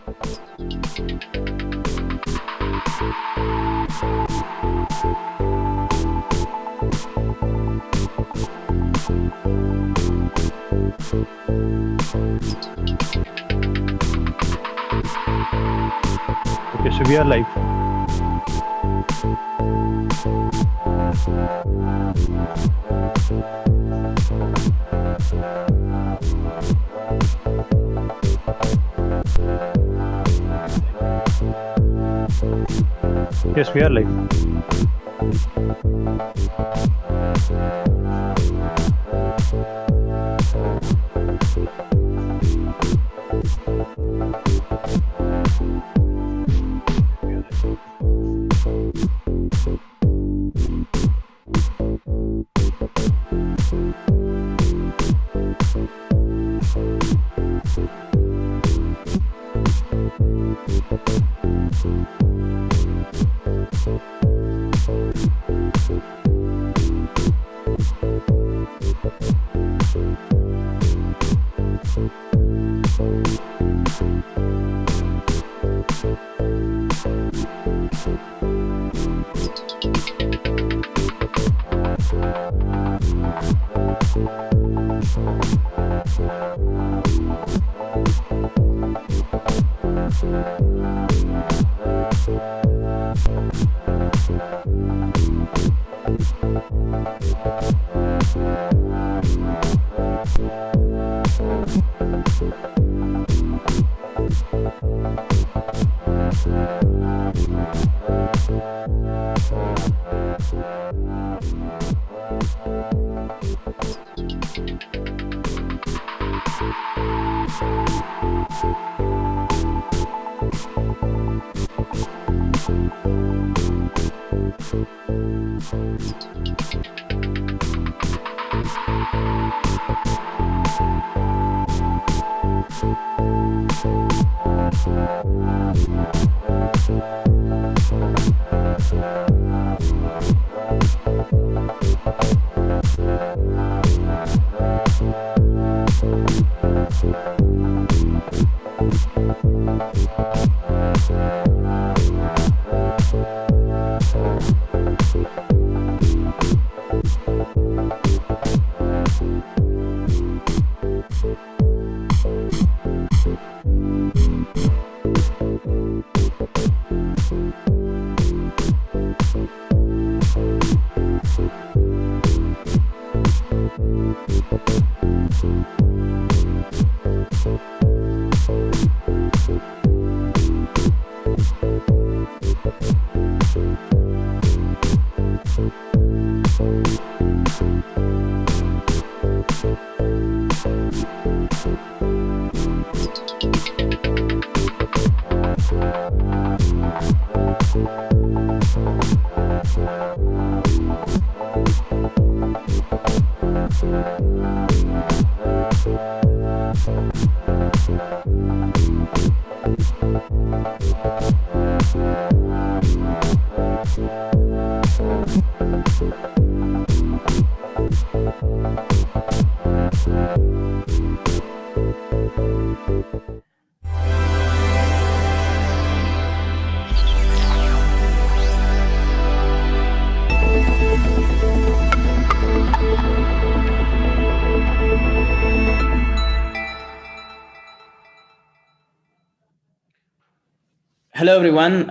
Okay, so we are live. Yes, we are live. Hello, everyone.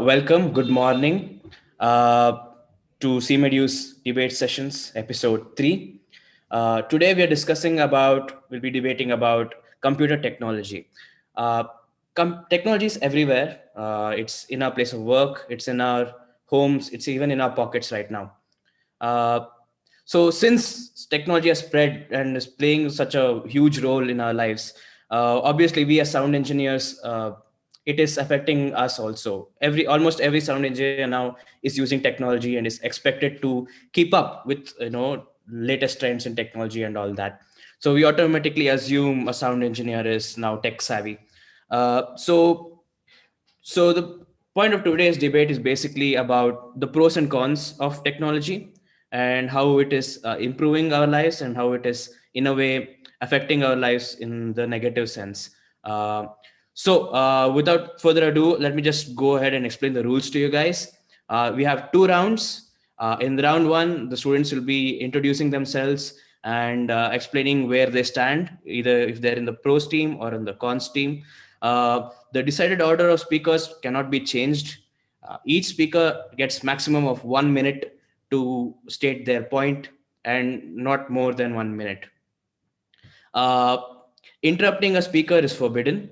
Welcome. Good morning to Seamedu's debate sessions, Ep.3. Today, we'll be debating about computer technology. Uh, Technology is everywhere. It's in our place of work. It's in our homes. It's even in our pockets right now. Uh, so since technology has spread and is playing such a huge role in our lives, obviously we as sound engineers, it is affecting us also. Almost every sound engineer now is using technology and is expected to keep up with latest trends in technology and all that. So we automatically assume a sound engineer is now tech savvy. So the point of today's debate is basically about the pros and cons of technology and how it is improving our lives and how it is in a way affecting our lives in the negative sense. Uh, So, without further ado, let me just go ahead and explain the rules to you guys. We have two rounds. In the round one, the students will be introducing themselves and explaining where they stand, either if they're in the pros team or in the cons team. The decided order of speakers cannot be changed. Each speaker gets maximum of 1 minute to state their point, and not more than 1 minute. Uh, Interrupting a speaker is forbidden.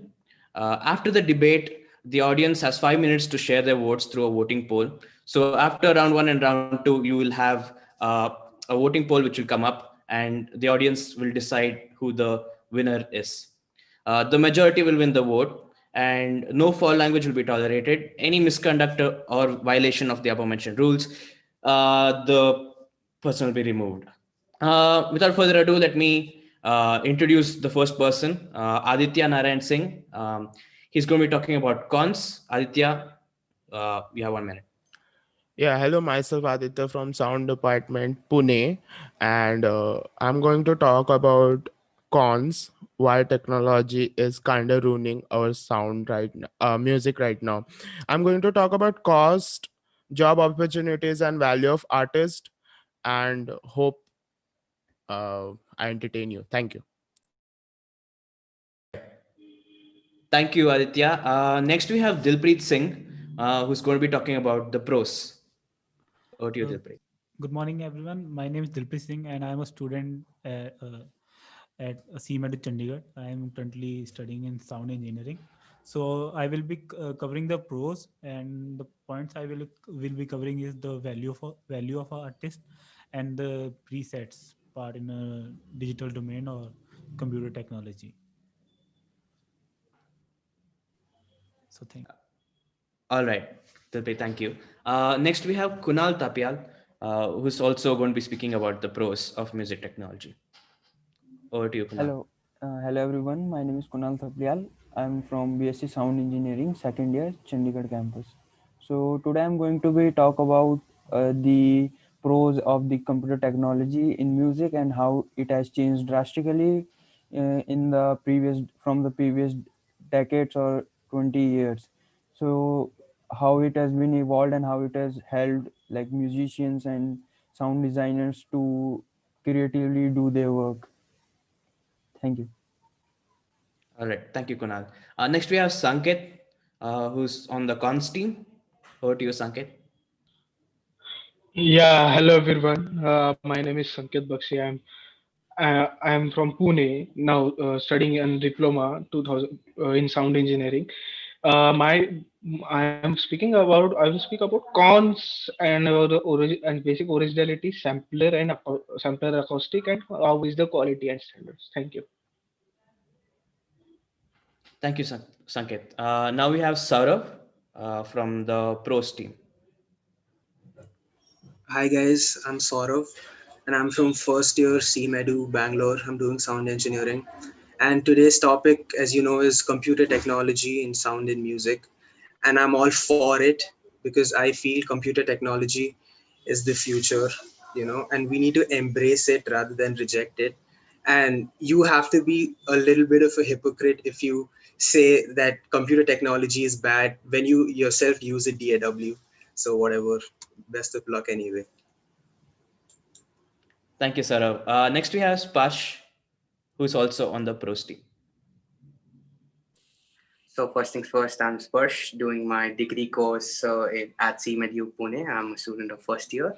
After the debate, the audience has 5 minutes to share their votes through a voting poll. So after round one and round two, you will have a voting poll which will come up, and the audience will decide who the winner is. The majority will win the vote, and no foul language will be tolerated. Any misconduct or violation of the above mentioned rules, the person will be removed. Without further ado, let me introduce the first person, Aditya Narayan Singh. He's going to be talking about cons. Aditya, you have 1 minute. Yeah, hello, myself Aditya from Sound Department, Pune, and I'm going to talk about cons, why technology is kind of ruining our sound right now, music right now. I'm going to talk about cost, job opportunities, and value of artists, and hope I entertain you. Thank you. All right. Thank you, Aditya. Next, we have Dilpreet Singh, who's going to be talking about the pros. Over to you, Uh, Dilpreet. Good morning, everyone. My name is Dilpreet Singh, and I am a student at Seamedu, Chandigarh. I am currently studying in sound engineering. So I will be covering the pros, and the points I will be covering is the value of a artist and the presets part in a digital domain or computer technology. So thank. All right, Dilpreet, thank you. Next, we have Kunal Tapial, who's also going to be speaking about the pros of music technology. Over to you, Kunal. Hello everyone. My name is Kunal Thaplial. I'm from BSc Sound Engineering, second year, Chandigarh campus. So today I'm going to be talk about the pros of the computer technology in music and how it has changed drastically in the previous decades or 20 years. So how it has been evolved and how it has helped like musicians and sound designers to creatively do their work. Thank you. All right, thank you, Kunal. Next, we have Sanket, who's on the cons team. Over to you, Sanket. Yeah, hello everyone. My name is Sanket Bakshi. I am from Pune now, studying in diploma 2000 in sound engineering. My I am speaking about I will speak about cons and and basic originality, sampler acoustic, and how is the quality and standards. Thank you. Thank you, Sanket. Now we have Saurav from the pros team. Hi guys, I'm Saurav and I'm from first year Seamedu, Bangalore. I'm doing sound engineering. And today's topic, as you know, is computer technology in sound and music. And I'm all for it because I feel computer technology is the future, and we need to embrace it rather than reject it. And you have to be a little bit of a hypocrite if you say that computer technology is bad when you yourself use a DAW. So, whatever. Best of luck anyway. Thank you, Saurav. Next, we have Spash, who's also on the pros team. So first things first, I'm Sparsh doing my degree course at Seamedu, Pune. I'm a student of first year.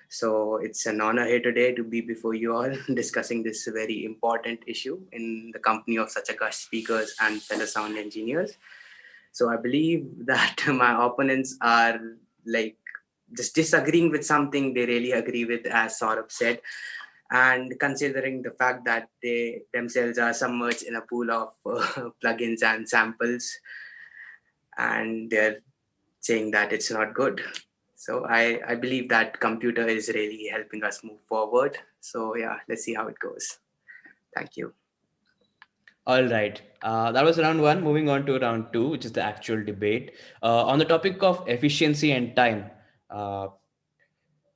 So it's an honor here today to be before you all discussing this very important issue in the company of such a guest speakers and fellow sound engineers. So I believe that my opponents are like just disagreeing with something they really agree with, as Saurabh said, and considering the fact that they themselves are submerged in a pool of plugins and samples, and they're saying that it's not good. So I believe that computer is really helping us move forward. So yeah, let's see how it goes. Thank you. All right. That was round one. Moving on to round two, which is the actual debate. On the topic of efficiency and time, uh,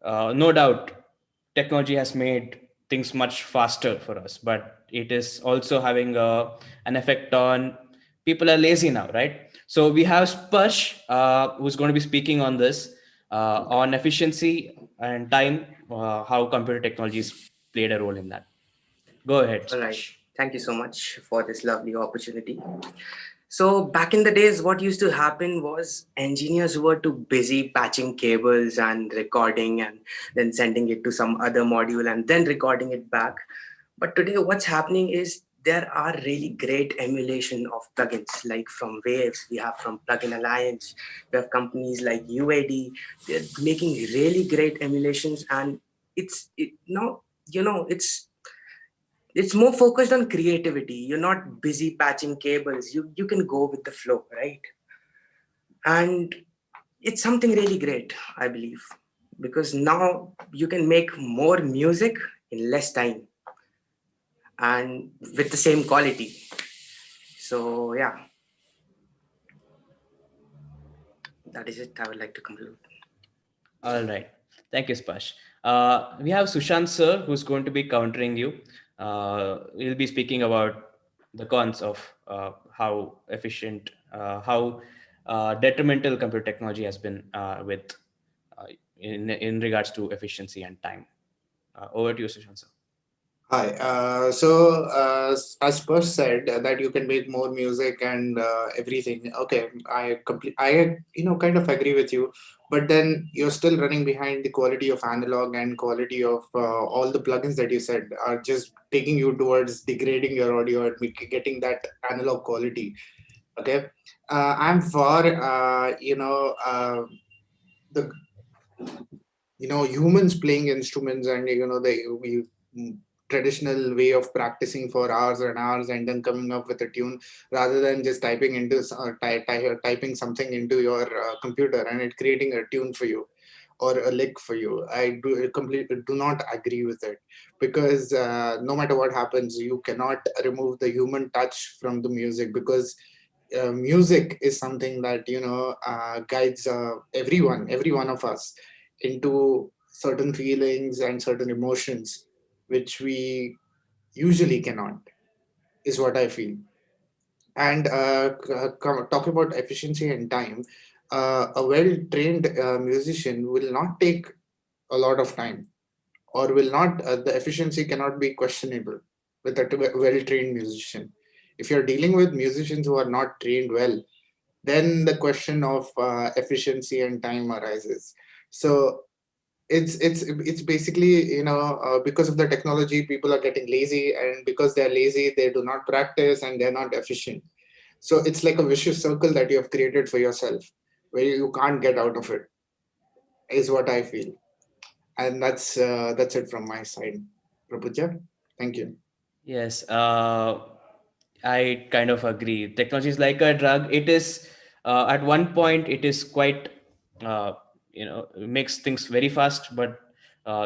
no doubt technology has made things much faster for us, but it is also having an effect on people are lazy now, right? So we have Sparsh, who's going to be speaking on this, on efficiency and time, how computer technologies played a role in that. Go ahead, All right. Sparsh. Thank you so much for this lovely opportunity. So back in the days, what used to happen was engineers were too busy patching cables and recording and then sending it to some other module and then recording it back. But today, what's happening is there are really great emulation of plugins, like from Waves, we have from Plugin Alliance, we have companies like UAD. They're making really great emulations, and now it's more focused on creativity. You're not busy patching cables. You can go with the flow, right? And it's something really great, I believe, because now you can make more music in less time and with the same quality. So yeah, that is it. I would like to conclude. All right. Thank you, Sparsh. We have Sushant sir, who's going to be countering you. We'll be speaking about the cons of how efficient, how detrimental computer technology has been with in regards to efficiency and time. Over to you, Sushant sir. Hi. As Per said, that you can make more music and everything. Okay, kind of agree with you. But then you're still running behind the quality of analog and quality of all the plugins that you said are just taking you towards degrading your audio and getting that analog quality. Okay, I'm for the humans playing instruments and the traditional way of practicing for hours and hours and then coming up with a tune rather than just typing something into your computer and it creating a tune for you or a lick for you. I do completely do not agree with it because no matter what happens, you cannot remove the human touch from the music because music is something that guides every one of us into certain feelings and certain emotions which we usually cannot, is what I feel. And talking about efficiency and time, a well trained musician will not take a lot of time or will not the efficiency cannot be questionable with a well trained musician. If you're dealing with musicians who are not trained well, then the question of efficiency and time arises. So it's basically because of the technology, people are getting lazy, and because they're lazy, they do not practice and they're not efficient. So it's like a vicious circle that you have created for yourself, where you can't get out of it. Is what I feel, and that's it from my side. Prapuja, thank you. Yes, I kind of agree. Technology is like a drug. It is at one point it is quite uh, makes things very fast, but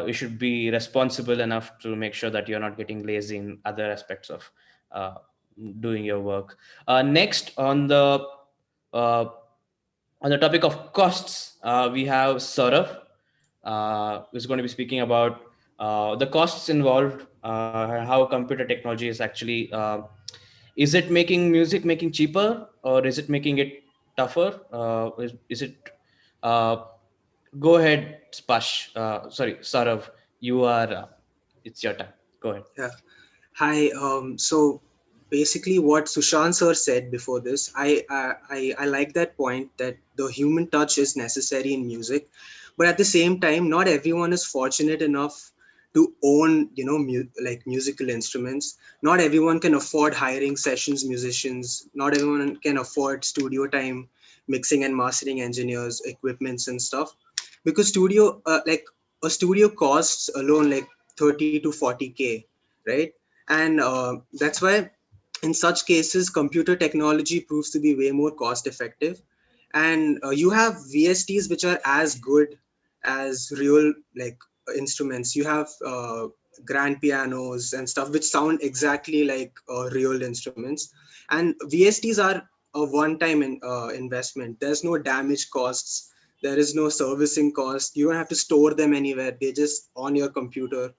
you should be responsible enough to make sure that you're not getting lazy in other aspects of uh, doing your work. Next uh, on the topic of costs, we have Saurav, who's going to be speaking about the costs involved, and how computer technology is actually. Is it making music making cheaper, or is it making it tougher? Is it? Uh, Go ahead, Spash. Sorry, Saurav. You are. It's your time. Go ahead. Yeah. Hi. So basically, what Sushant sir said before this, I like that point that the human touch is necessary in music, but at the same time, not everyone is fortunate enough to own, like musical instruments. Not everyone can afford hiring sessions musicians. Not everyone can afford studio time, mixing and mastering engineers, equipments and stuff, because a studio costs alone like 30 to 40K, right? And that's why in such cases computer technology proves to be way more cost effective. And you have VSTs which are as good as real like instruments. You have grand pianos and stuff which sound exactly like real instruments, and VSTs are a one time investment. There's no damage costs, there is no servicing cost, you don't have to store them anywhere, they're just on your computer.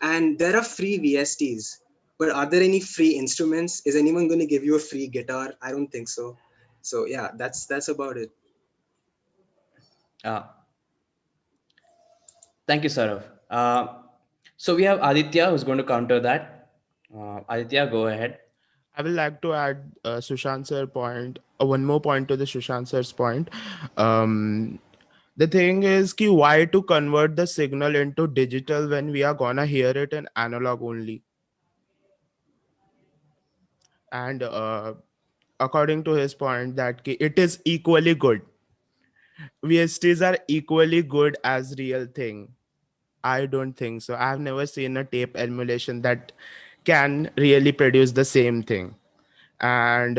And there are free VSTs, but are there any free instruments? Is anyone going to give you a free guitar? I don't think so. So yeah, that's about it. Uh, Thank you, Saurav. So we have Aditya who's going to counter that. Aditya, go ahead. I will like to add Sushant sir point, one more point to the Sushant sir's point. Um, the thing is ki why to convert the signal into digital when we are gonna hear it in analog only. And according to his point that ki it is equally good. VSTs are equally good as real thing. I don't think so. I've never seen a tape emulation that can really produce the same thing. And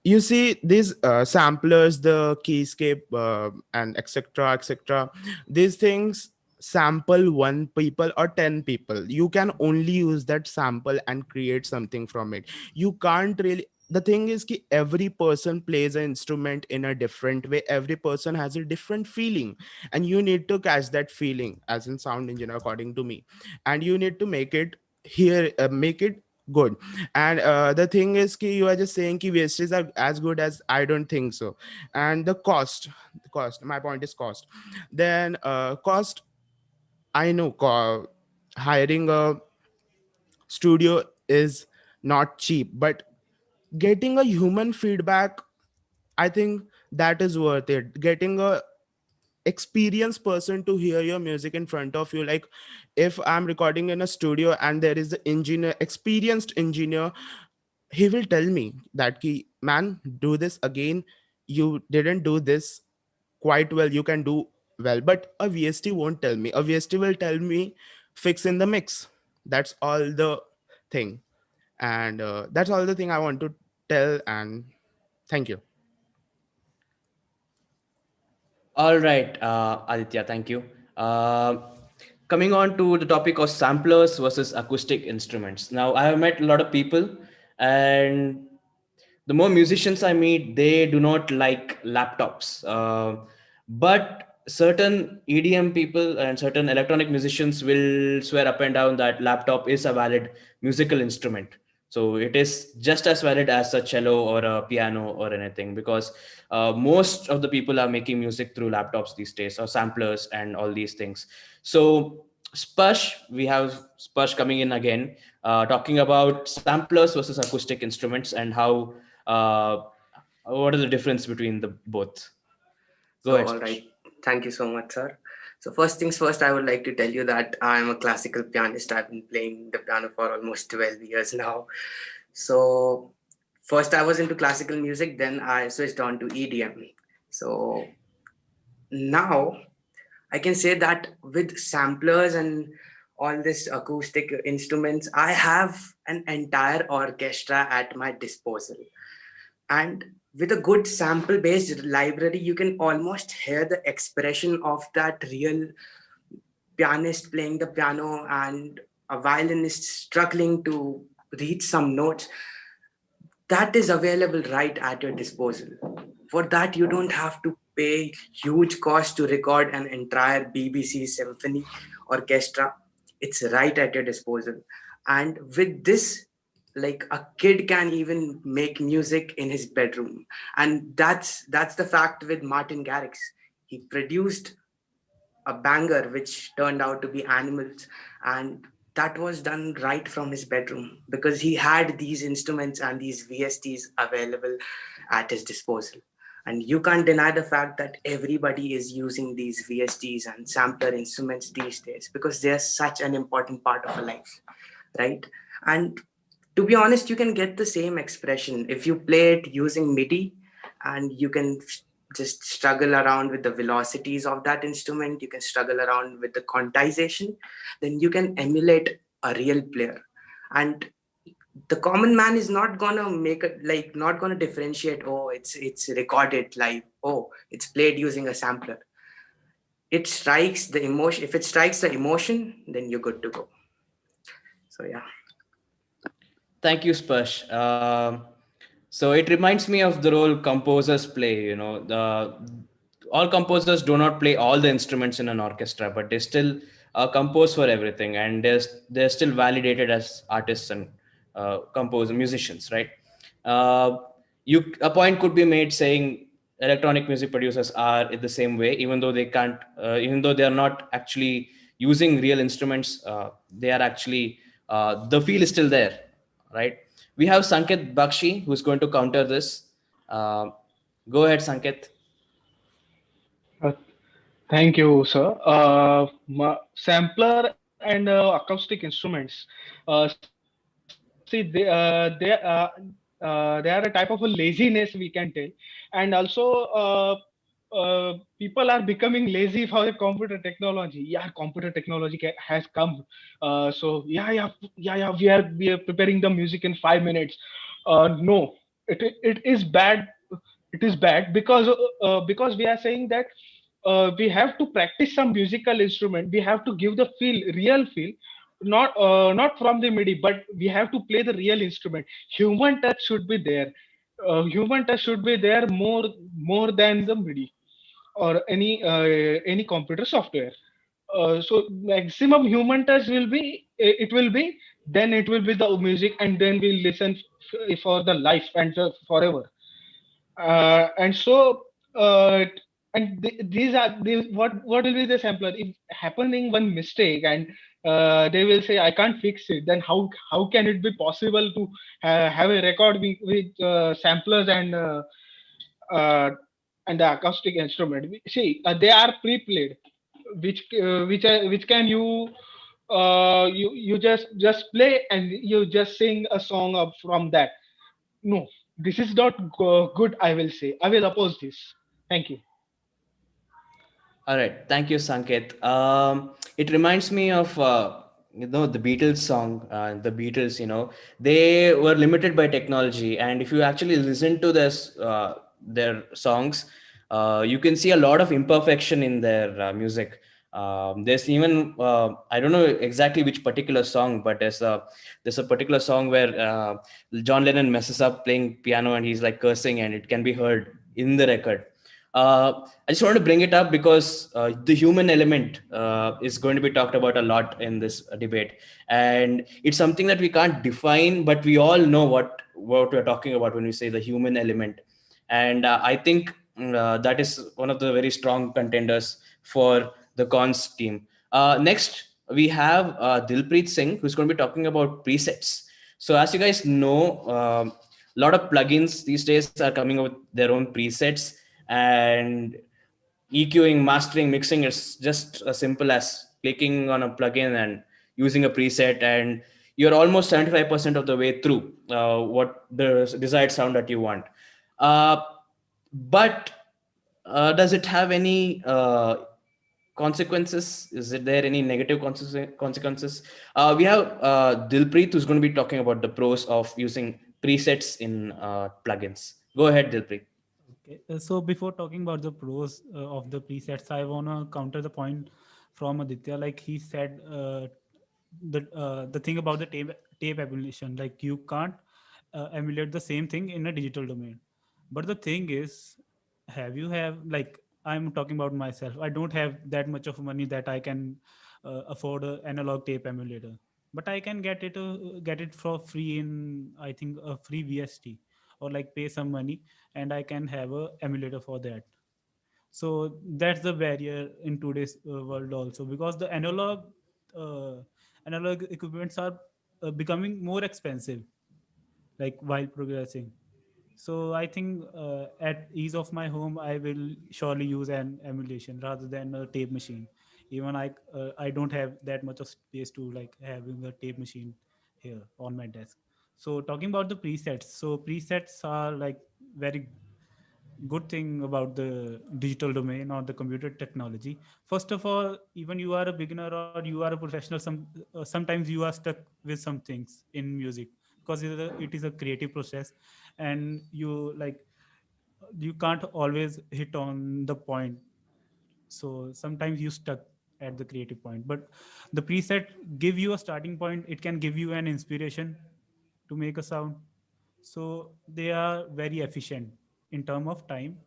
you see these samplers, the keyscape, and etc., these things sample one people or 10 people. You can only use that sample and create something from it. You can't really, the thing is ki every person plays an instrument in a different way, every person has a different feeling, and you need to catch that feeling as in sound engineer according to me, and you need to make it here, make it good. And the thing is ki you are just saying ki wastage are as good as, I don't think so. And the cost, my point is cost. Then cost, I know hiring a studio is not cheap, but getting a human feedback, I think that is worth it. Getting a experienced person to hear your music in front of you, like if I'm recording in a studio and there is the engineer, experienced engineer, he will tell me that ki, man, do this again, you didn't do this quite well, you can do well. But a VST won't tell me. A VST will tell me fix in the mix. That's all the thing. And that's all the thing I want to tell. And thank you. All right, Aditya, thank you. Uh, Coming on to the topic of samplers versus acoustic instruments. Now, I have met a lot of people, and the more musicians I meet, they do not like laptops. But certain EDM people and certain electronic musicians will swear up and down that laptop is a valid musical instrument. So it is just as valid as a cello or a piano or anything, because most of the people are making music through laptops these days, or samplers and all these things. So Sparsh, we have Sparsh coming in again, talking about samplers versus acoustic instruments and how what is the difference between the both. Go So, ahead, all Sparsh. right. Thank you so much, sir. So, first things first, I would like to tell you that I'm a classical pianist. I've been playing the piano for almost 12 years now. So, first I was into classical music, then I switched on to EDM. So, now I can say that with samplers and all this acoustic instruments, I have an entire orchestra at my disposal. And with a good sample based library, you can almost hear the expression of that real pianist playing the piano and a violinist struggling to reach some notes. That is available right at your disposal. For that, you don't have to pay huge cost to record an entire BBC symphony orchestra. It's right at your disposal. And with this, like a kid can even make music in his bedroom. And that's the fact with Martin Garrix. He produced a banger which turned out to be Animals, and that was done right from his bedroom because he had these instruments and these VSTs available at his disposal. And you can't deny the fact that everybody is using these VSTs and sampler instruments these days because they're such an important part of a life, right? And to be honest, you can get the same expression if you play it using MIDI, and you can just struggle around with the velocities of that instrument. You can struggle around with the quantization. Then you can emulate a real player. And the common man is not gonna make it, like not gonna differentiate. Oh, it's recorded live. Oh, it's played using a sampler. It strikes the emotion. If it strikes the emotion, then you're good to go. So yeah. Thank you, Sparsh. So it reminds me of the role composers play. You know, all composers do not play all the instruments in an orchestra, but they still compose for everything, and they're still validated as artists and composers, musicians, right? Uh, a point could be made saying electronic music producers are in the same way, even though they can't, even though they are not actually using real instruments. They are actually the feel is still there, right? We have Sanket Bakshi who's going to counter this. Uh, Go ahead, Sanket. Uh, Thank you, sir. Sampler and acoustic instruments. See, they are a type of a laziness we can tell, and also people are becoming lazy for the computer technology. Yeah, computer technology has come. So we are preparing the music in 5 minutes. No, it is bad. It is bad because we are saying that we have to practice some musical instrument. We have to give the feel, real feel, not from the MIDI, but we have to play the real instrument. Human touch should be there. Human touch should be there more than the MIDI or any computer software. So maximum human touch will be, it will be, then it will be the music, and then we'll listen for the life and forever. And so and these are what will be the sampler if happening one mistake, and they will say I can't fix it, then how can it be possible to have a record with samplers uh, and the acoustic instrument. See, they are pre-played, which can you just play and you just sing a song up from that. No, this is not good. I will say I will oppose this. Thank you. All right, thank you, Sanket. It reminds me of the Beatles song. The Beatles, they were limited by technology, and if you actually listen to their songs, you can see a lot of imperfection in their music. There's even I don't know exactly which particular song, but there's a particular song where John Lennon messes up playing piano and he's like cursing, and it can be heard in the record. I just want to bring it up because the human element is going to be talked about a lot in this debate, and it's something that we can't define, but we all know what we're talking about when we say the human element, and I think that is one of the very strong contenders for the cons team. Next, we have Dilpreet Singh, who's going to be talking about presets. So, as you guys know, a lot of plugins these days are coming up with their own presets, and EQing, mastering, mixing is just as simple as clicking on a plugin and using a preset, and you're almost 75% of the way through what the desired sound that you want. Uh, but does it have any consequences? Is it there any negative consequences? We have Dilpreet, who's going to be talking about the pros of using presets in plugins. Go ahead, Dilpreet. Okay, so before talking about the pros of the presets, I wanna counter the point from Aditya. Like he said, the thing about the tape emulation, like you can't emulate the same thing in a digital domain. But the thing is, have like I'm talking about myself. I don't have that much of money that I can afford a analog tape emulator, but I can get it for free in, I think, a free VST, or like pay some money and I can have a emulator for that. So that's the barrier in today's world also, because the uh, analog equipments are becoming more expensive, like while progressing. So I think at ease of my home, I will surely use an emulation rather than a tape machine. Even I don't have that much of space to like having a tape machine here on my desk. So talking about the presets, so presets are like very good thing about the digital domain or the computer technology. First of all, even you are a beginner or you are a professional, sometimes you are stuck with some things in music, because it is a creative process, and you can't always hit on the point. So sometimes you stuck at the creative point, but the preset give you a starting point. It can give you an inspiration to make a sound. So they are very efficient in term of time,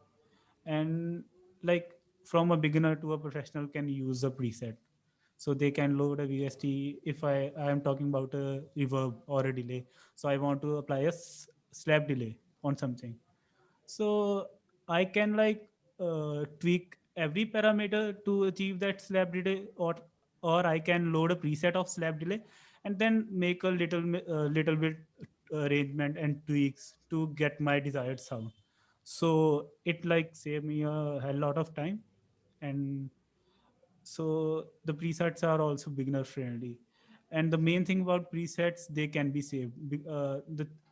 and like from a beginner to a professional can use the preset. So they can load a VST. If I am talking about a reverb or a delay, so I want to apply a slap delay on something. So I can like tweak every parameter to achieve that slap delay, or I can load a preset of slap delay and then make a little bit arrangement and tweaks to get my desired sound. So it like save me a hell lot of time. And so the presets are also beginner friendly. And the main thing about presets, they can be saved.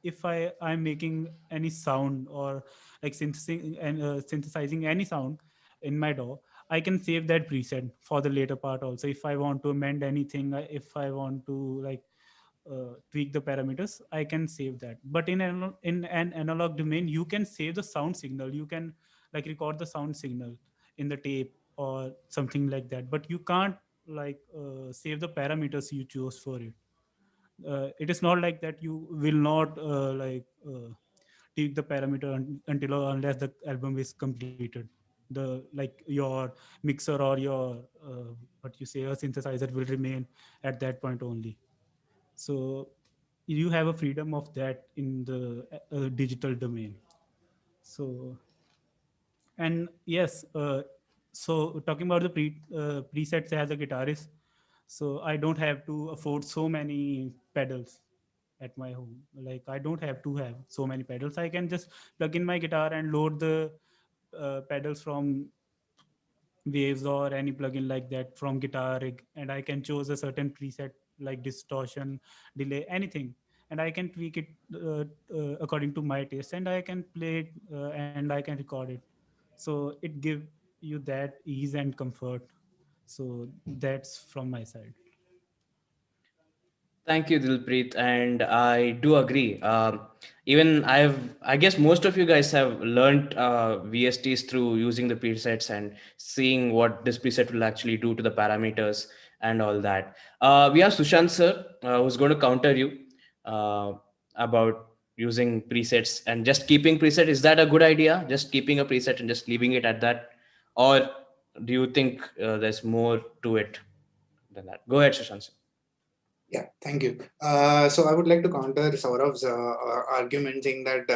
If I'm making any sound, or like synthesizing any sound in my DAW, I can save that preset for the later part also. If I want to amend anything, if I want to like tweak the parameters, I can save that. But in an analog domain, you can save the sound signal, you can like record the sound signal in the tape or something like that, but you can't like save the parameters you chose for it. It is not like that. You will not tweak the parameter until or unless the album is completed. The like your mixer or your what you say, a synthesizer will remain at that point only. So you have a freedom of that in the digital domain. So, and yes, so talking about the presets as a guitarist, so I don't have to afford so many pedals at my home. Like I don't have to have so many pedals. I can just plug in my guitar and load the pedals from Waves or any plugin like that from Guitar Rig, and I can choose a certain preset like distortion, delay, anything, and I can tweak it according to my taste, and I can play it and I can record it. So it give you that ease and comfort. So that's from my side. Thank you, Dilpreet, and I do agree. I guess most of you guys have learned VSTs through using the presets and seeing what this preset will actually do to the parameters and all that. We have Sushant sir, who's going to counter you uh, about using presets and just keeping preset. Is that a good idea? Just keeping a preset and just leaving it at that, or do you think there's more to it than that? Go ahead, Sushant sir. Yeah, thank you. So I would like to counter Saurav's argument saying that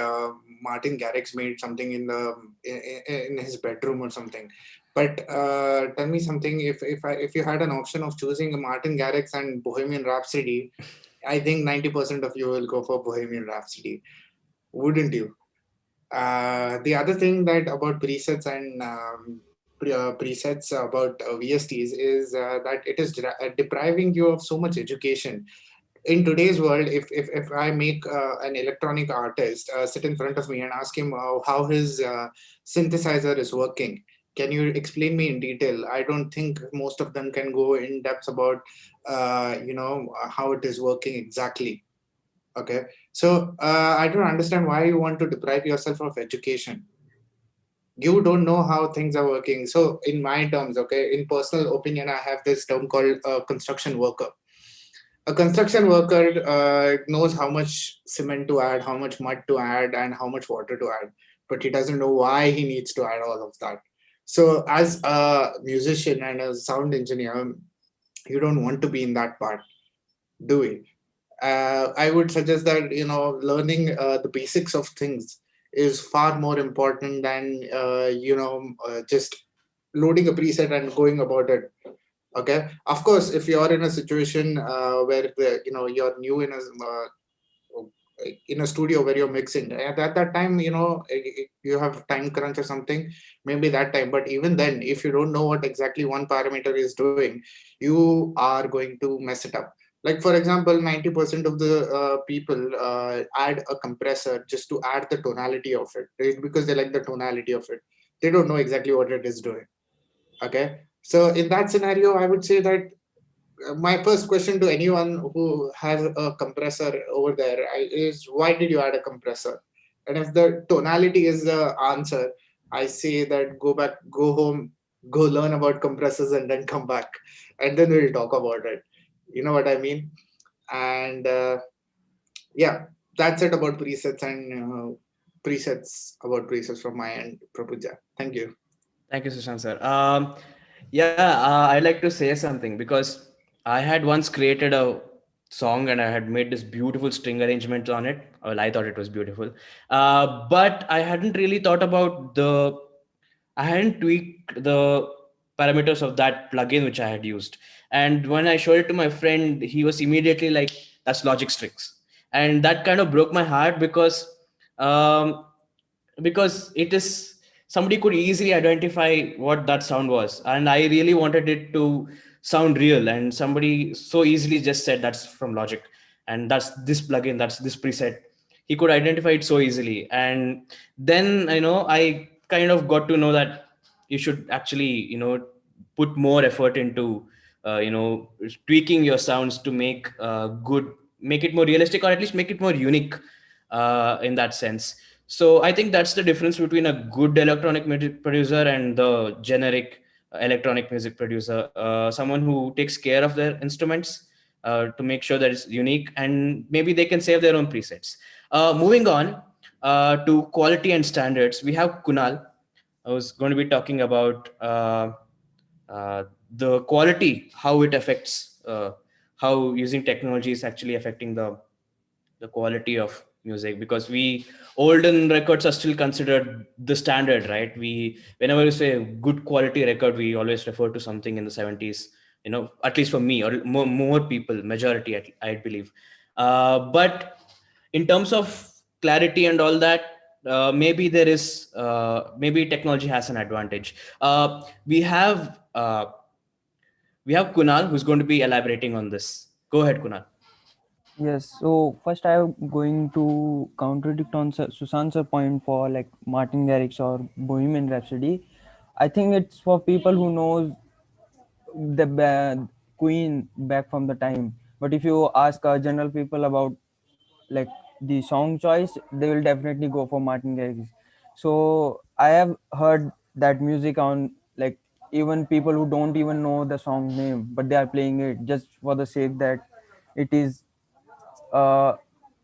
Martin Garrix made something in his bedroom or something. But tell me something. If you had an option of choosing Martin Garrix and Bohemian Rhapsody, I think 90% of you will go for Bohemian Rhapsody, wouldn't you? The other thing that about presets and presets about VSTs is that it is depriving you of so much education in today's world. If I make an electronic artist sit in front of me and ask him how his synthesizer is working, can you explain me in detail? I don't think most of them can go in depth about how it is working exactly. Okay, so I don't understand why you want to deprive yourself of education. You don't know how things are working. So in my terms, okay, in personal opinion, I have this term called construction worker. A construction worker knows how much cement to add, how much mud to add, and how much water to add, but he doesn't know why he needs to add all of that. So as a musician and a sound engineer, you don't want to be in that part, do we? I would suggest that learning the basics of things is far more important than just loading a preset and going about it. Okay, of course, if you're in a situation where you're new in a studio where you're mixing at that time, you have time crunch or something, maybe that time. But even then, if you don't know what exactly one parameter is doing, you are going to mess it up. Like for example, 90% of the people add a compressor just to add the tonality of it, right? Because they like the tonality of it. They don't know exactly what it is doing. Okay, so in that scenario, I would say that my first question to anyone who has a compressor over there is, why did you add a compressor? And if the tonality is the answer, I say that go back, go home, go learn about compressors, and then come back, and then we'll talk about it. You know what I mean? And yeah, that's it about presets and presets from my end, Prapuja. Thank you. Thank you, Sushant sir. Yeah, I'd like to say something because I had once created a song and I had made this beautiful string arrangement on it. Well, I thought it was beautiful, but I hadn't really thought about I hadn't tweaked the parameters of that plugin which I had used. And when I showed it to my friend, he was immediately like, "That's Logic Strings," and that kind of broke my heart um, because it is somebody could easily identify what that sound was, and I really wanted it to sound real, and somebody so easily just said that's from Logic, and that's this plugin, that's this preset. He could identify it so easily, and then I kind of got to know that you should actually put more effort into tweaking your sounds to make it more realistic, or at least make it more unique in that sense. So I think that's the difference between a good electronic music producer and the generic electronic music producer. Someone who takes care of their instruments to make sure that it's unique, and maybe they can save their own presets. Moving on to quality and standards, we have Kunal. I was going to be talking about the quality, how it affects, how using technology is actually affecting the quality of music, because we olden records are still considered the standard, right? We Whenever we say good quality record, we always refer to something in the 70s, at least for me, or more people, majority, I believe. But in terms of clarity and all that, maybe technology has an advantage. We have Kunal who's going to be elaborating on this. Go ahead, Kunal. Yes, so first I'm going to contradict on Susan's point for like Martin Garrix or Bohemian Rhapsody. I think it's for people who knows the Queen back from the time. But if you ask general people about like the song choice, they will definitely go for Martin Garrix. So I have heard that music on like even people who don't even know the song name, but they are playing it just for the sake that it is a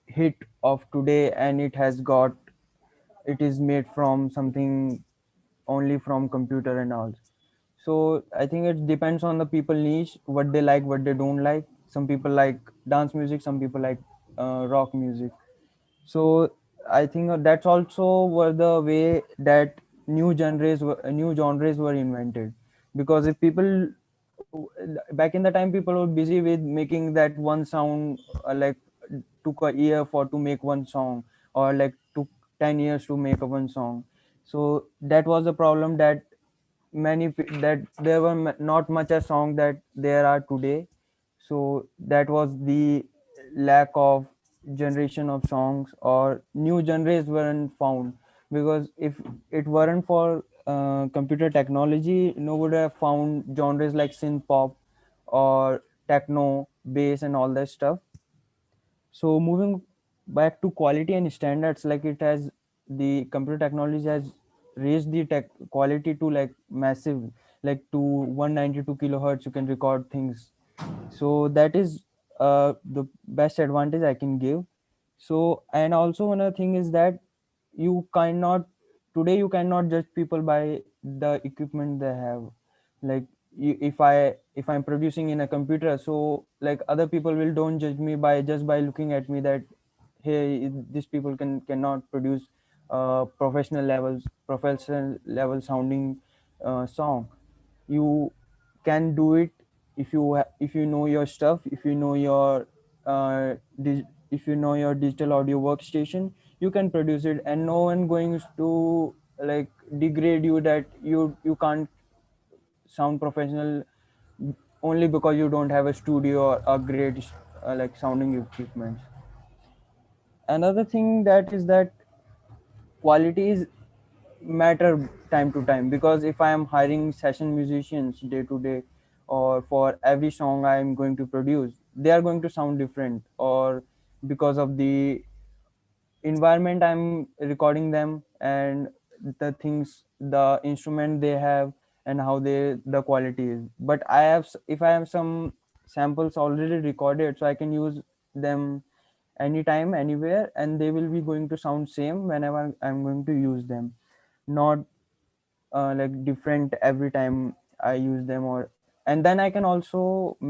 hit of today and it is made from something only from computer and all. So I think it depends on the people niche, what they like, what they don't like. Some people like dance music, some people like rock music. So I think that's also were the way that new genres were invented. Because if people back in the time, people were busy with making that one sound, like took a year for to make one song, or like took 10 years to make a one song. So that was the problem, that that there were not much a song that there are today. So that was the lack of generation of songs, or new genres weren't found. Because if it weren't for computer technology, no would have found genres like synth pop or techno bass and all that stuff. So moving back to quality and standards, like it has the computer technology has raised the tech quality to like massive, like to 192 kilohertz you can record things. So that is the best advantage I can give. So and also another thing is that you cannot today you cannot judge people by the equipment they have. Like if I'm producing in a computer, so like other people will don't judge me by just by looking at me that hey, these people cannot produce professional level sounding song. You can do it if if you know your stuff, if you know your if you know your digital audio workstation, you can produce it, and no one going to like degrade you that you can't sound professional only because you don't have a studio or a great like sounding equipment. Another thing that is that qualities matter time to time, because if I am hiring session musicians day to day, or for every song I am going to produce, they are going to sound different, or because of the environment I'm recording them, and the things, the instrument they have, and how the quality is. But if I have some samples already recorded, so I can use them anytime anywhere, and they will be going to sound same whenever I'm going to use them, not like different every time I use them, or and then I can also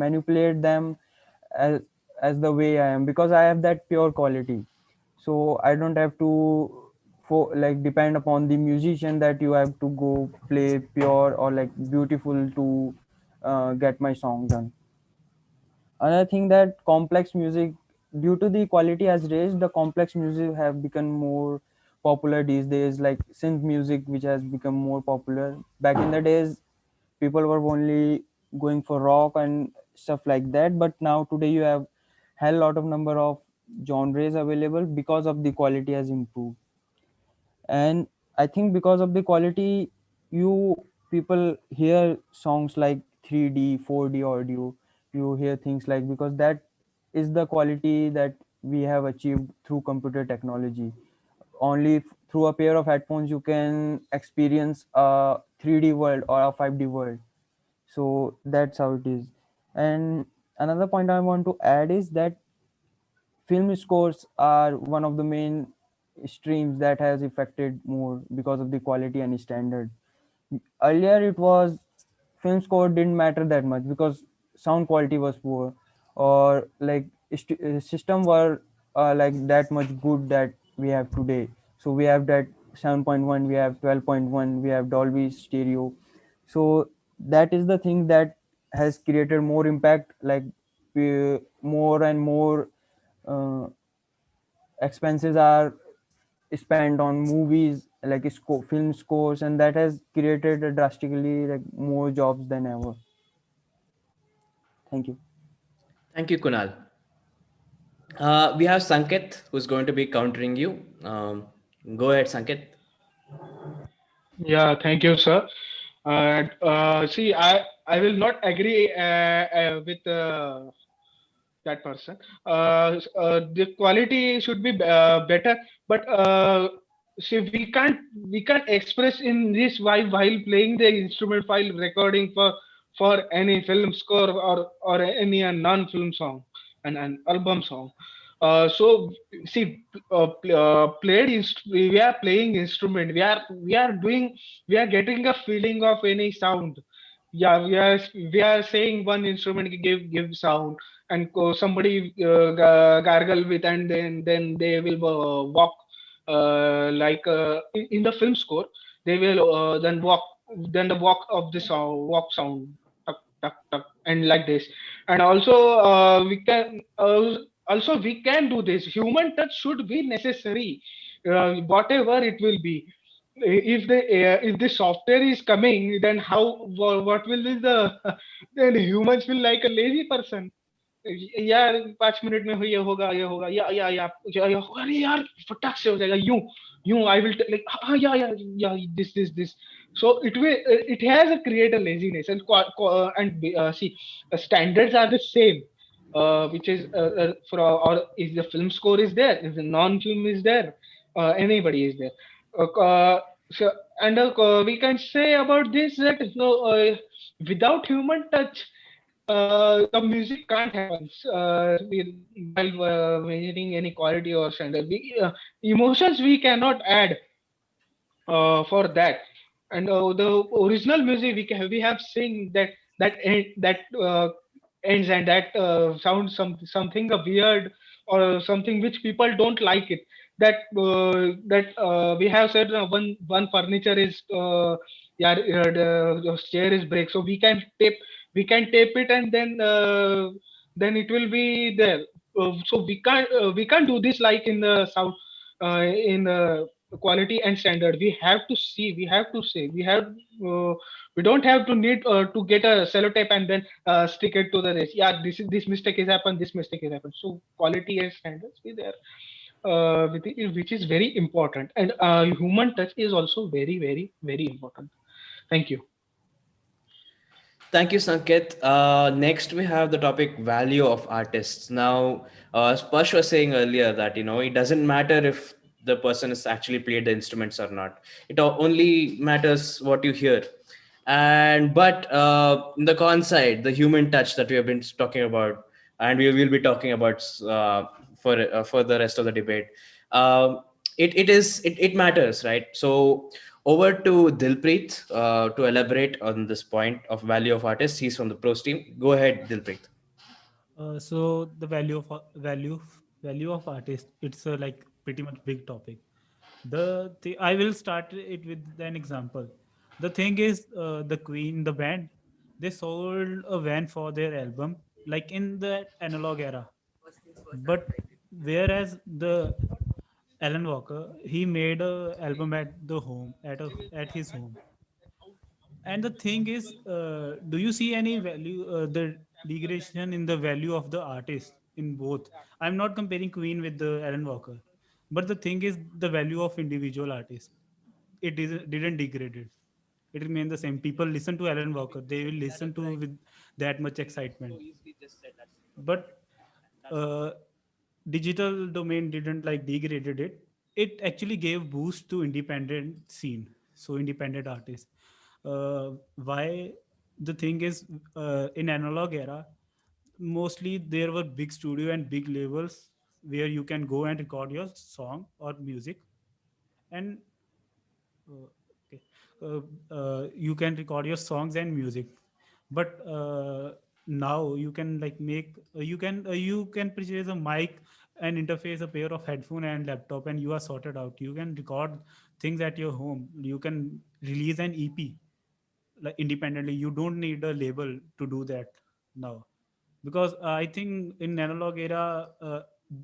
manipulate them as as the way I am, because I have that pure quality. So I don't have to for like depend upon the musician that you have to go play pure or like beautiful to get my song done. Another thing, that complex music, due to the quality has raised, the complex music have become more popular these days, like synth music, which has become more popular. Back in the days, people were only going for rock and stuff like that, but now today you have hell lot of number of genres available because of the quality has improved. And I think because of the quality, you people hear songs like 3D 4D audio, you hear things like, because that is the quality that we have achieved through computer technology. Only through a pair of headphones you can experience a 3D world or a 5D world. So that's how it is. And another point I want to add is that film scores are one of the main streams that has affected more because of the quality and standard. Earlier it was, film score didn't matter that much because sound quality was poor, or like system were like that much good that we have today. So we have that 7.1, we have 12.1, we have Dolby stereo. So that is the thing that has created more impact, like more and more uh, expenses are spent on movies, like film scores, and that has created a drastically like more jobs than ever. Thank you. Thank you, Kunal. We have Sanket who's going to be countering you. Go ahead, Sanket. Yeah, thank you, sir. See, I will not agree with that person. The quality should be better, but see, we can't express in this while playing the instrument, while recording for any film score or any non-film song and an album song. So see, we are playing instrument. We are getting a feeling of any sound. Yeah, we are saying one instrument give sound, and somebody gargle with, and then they will walk like in the film score. They will then walk, then the walk of the sound, walk sound, tuck tuck tuck, and like this. And also we can do this. Human touch should be necessary, whatever it will be. If the software is coming, then what will be the then humans will like a lazy person. यार 5 minute में ये होगा या अरे यार फटाक से हो जाएगा यूं यूं आई विल लाइक हाँ या this so it has a create a laziness and see standards are the same, which is for or if the film score is there, if the non-film is there, anybody is there. So and we can say about this that without human touch, the music can't happen while measuring any quality or standard. Emotions we cannot add for that. And the original music we have seen that ends, and that sounds something weird or something which people don't like it. That we have said one furniture is yeah, the chair is break, so we can tape it, and then it will be there. So we can't do this like in the sound, in the quality and standard. We have to see, we have to say, we don't have to need to get a sellotape and then stick it to the race. Yeah, this mistake has happened, this mistake has happened. So quality and standards be there, which is very important. And human touch is also very, very, very important. Thank you. Thank you, Sanket. Next, we have the topic value of artists. Now, Sparsh was saying earlier that it doesn't matter if the person has actually played the instruments or not. It only matters what you hear. And but in the con side, the human touch that we have been talking about, and we will be talking about for the rest of the debate. It matters, right? So Over to Dilpreet to elaborate on this point of value of artists. He's from the pros team. Go ahead, Dilpreet. So the value of artist, it's a like pretty much big topic. I will start it with an example. The thing is, the Queen, the band, they sold a van for their album, like in the analog era. But whereas the Alan Walker, he made a album at the home, at his home. And the thing is, do you see any value, the degradation in the value of the artist in both? I'm not comparing Queen with the Alan Walker, but the thing is, the value of individual artists, didn't degrade it. It remained the same. People listen to Alan Walker, they will listen to with that much excitement. But uh, digital domain didn't like degraded it. It actually gave boost to independent scene, so independent artists. Why? The thing is, in analog era, mostly there were big studio and big labels where you can go and record your song or music. And uh, okay, you can record your songs and music. But now you can like make you can purchase a mic, an interface, a pair of headphone and laptop, and you are sorted out. You can record things at your home. You can release an EP like independently. You don't need a label to do that now, because I think in analog era,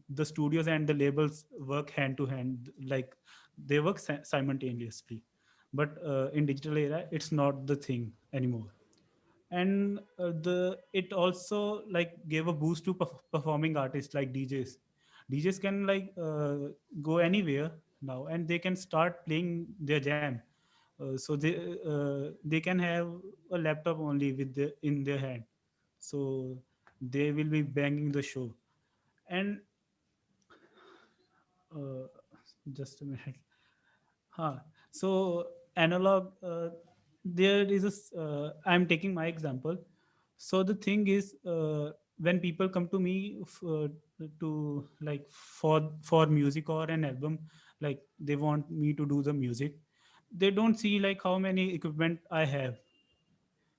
the studios and the labels work hand to hand, like they work simultaneously. But in digital era, it's not the thing anymore. And the it also like gave a boost to performing artists like DJs can like go anywhere now, and they can start playing their jam. So they can have a laptop only with in their hand, so they will be banging the show. And uh, just a minute. Huh. So analog, there is I'm taking my example. So the thing is, when people come to me to like for music or an album, like they want me to do the music, they don't see like how many equipment I have.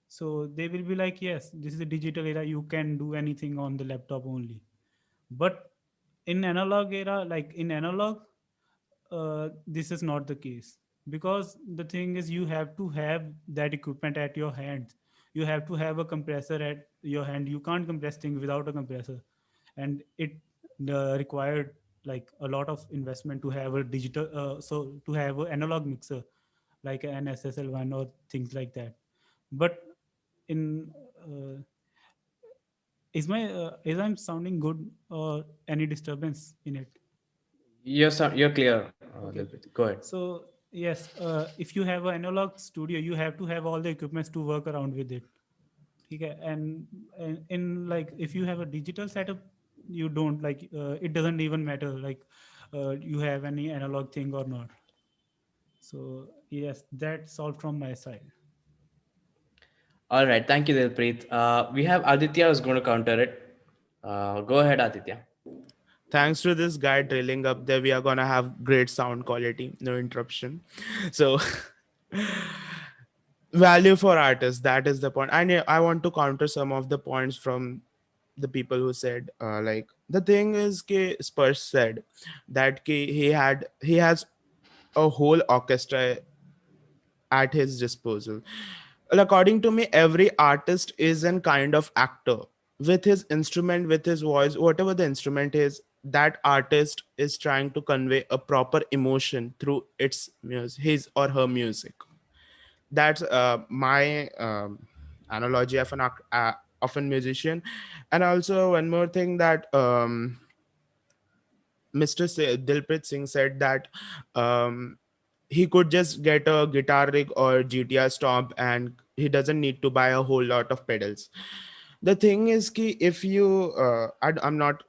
So they will be like, yes, this is a digital era. You can do anything on the laptop only. But in analog era, like in analog, this is not the case, because the thing is you have to have that equipment at your hands. You have to have a compressor at your hand. You can't compress things without a compressor. And it required like a lot of investment to have a digital so to have an analog mixer like an SSL1 or things like that. But in is I'm sounding good or any disturbance in it? You're clear, Okay. Dilpreet. Go ahead. So yes, if you have an analog studio, you have to have all the equipments to work around with it. Okay. And in like if you have a digital setup, you don't like it doesn't even matter like you have any analog thing or not. So yes, that's all from my side. All right. Thank you, Dilpreet. We have Aditya who's going to counter it. Go ahead, Aditya. Thanks to this guy drilling up there, we are gonna have great sound quality, no interruption. So value for artists, that is the point. I want to counter some of the points from the people who said like the thing is ke Spurs said that he has a whole orchestra at his disposal. Well, according to me, every artist is an kind of actor with his instrument, with his voice, whatever the instrument is. That artist is trying to convey a proper emotion through its music, his or her music. That's my analogy of of a musician. And also one more thing that Dilpreet Singh said that um, he could just get a guitar rig or GTR stomp and he doesn't need to buy a whole lot of pedals. The thing is ki if you I'm not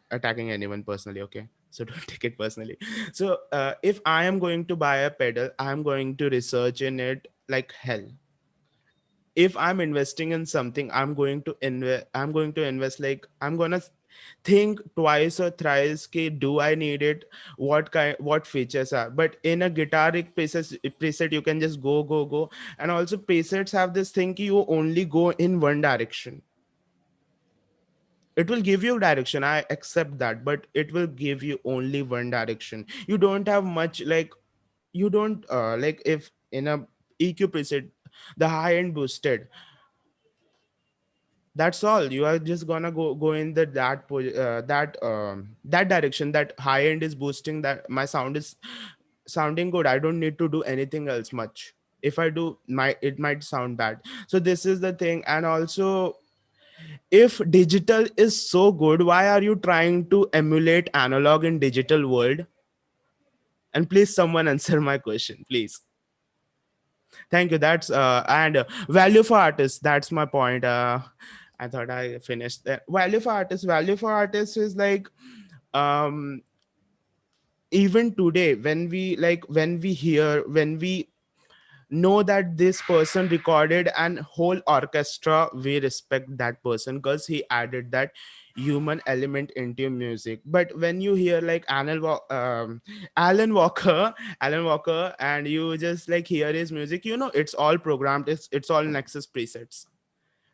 attacking anyone personally, okay, so don't take it personally. So if I am going to buy a pedal, I'm going to research in it like hell. If I'm investing in something, I'm going to invest like I'm gonna think twice or thrice, okay, do I need it, what features are. But in a guitaric preset you can just go. And also presets have this thing ki you only go in one direction. It will give you direction, I accept that, but it will give you only one direction. You don't have much, like, you don't like, if in a EQ preset the high end boosted, that's all. You are just gonna go in the that direction, that high end is boosting, that my sound is sounding good, I don't need to do anything else much. If I do, my it might sound bad. So this is the thing. And also, if digital is so good, why are you trying to emulate analog in digital world? And please someone answer my question, please. Thank you. That's and value for artists, that's my point. I thought I finished that. Value for artists is like, um even today, when we, like, when we know that this person recorded an whole orchestra, we respect that person because he added that human element into music. But when you hear like Alan Walker, and you just like hear his music, it's all programmed, it's all Nexus presets,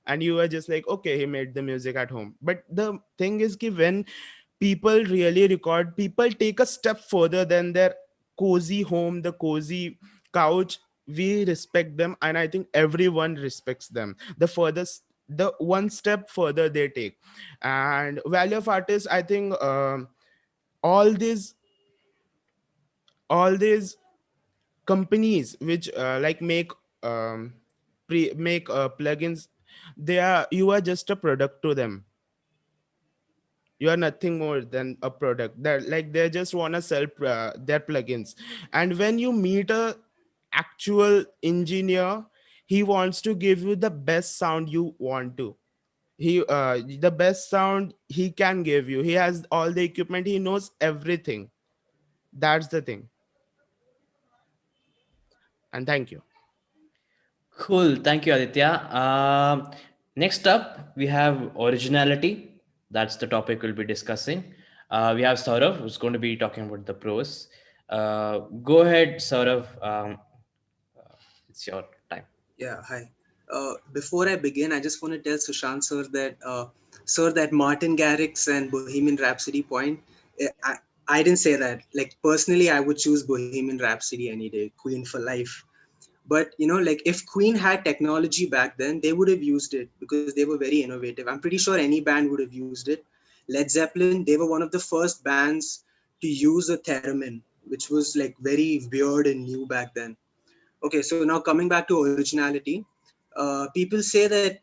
and you are just like, okay, he made the music at home. But the thing is ki, when people really record, people take a step further than their cozy home, the cozy couch. We respect them, and I think everyone respects them. The one step further they take. And value of artists, I think, all these all these companies which like make plugins, you are just a product to them. You are nothing more than a product. That, like, they just want to sell their plugins. And when you meet a actual engineer, he wants to give you the best sound you want to. The best sound he can give you. He has all the equipment, he knows everything. That's the thing. And thank you. Cool. Thank you, Aditya. Next up, we have originality. That's the topic we'll be discussing. We have Saurav, who's going to be talking about the pros. Go ahead, Saurav. It's your time. Yeah, hi. Before I begin, I just want to tell Sushant sir, that Martin Garrix and Bohemian Rhapsody point, I didn't say that. Like personally, I would choose Bohemian Rhapsody any day, Queen for life. But like if Queen had technology back then, they would have used it because they were very innovative. I'm pretty sure any band would have used it. Led Zeppelin, they were one of the first bands to use a theremin, which was like very weird and new back then. Okay, so now coming back to originality, people say that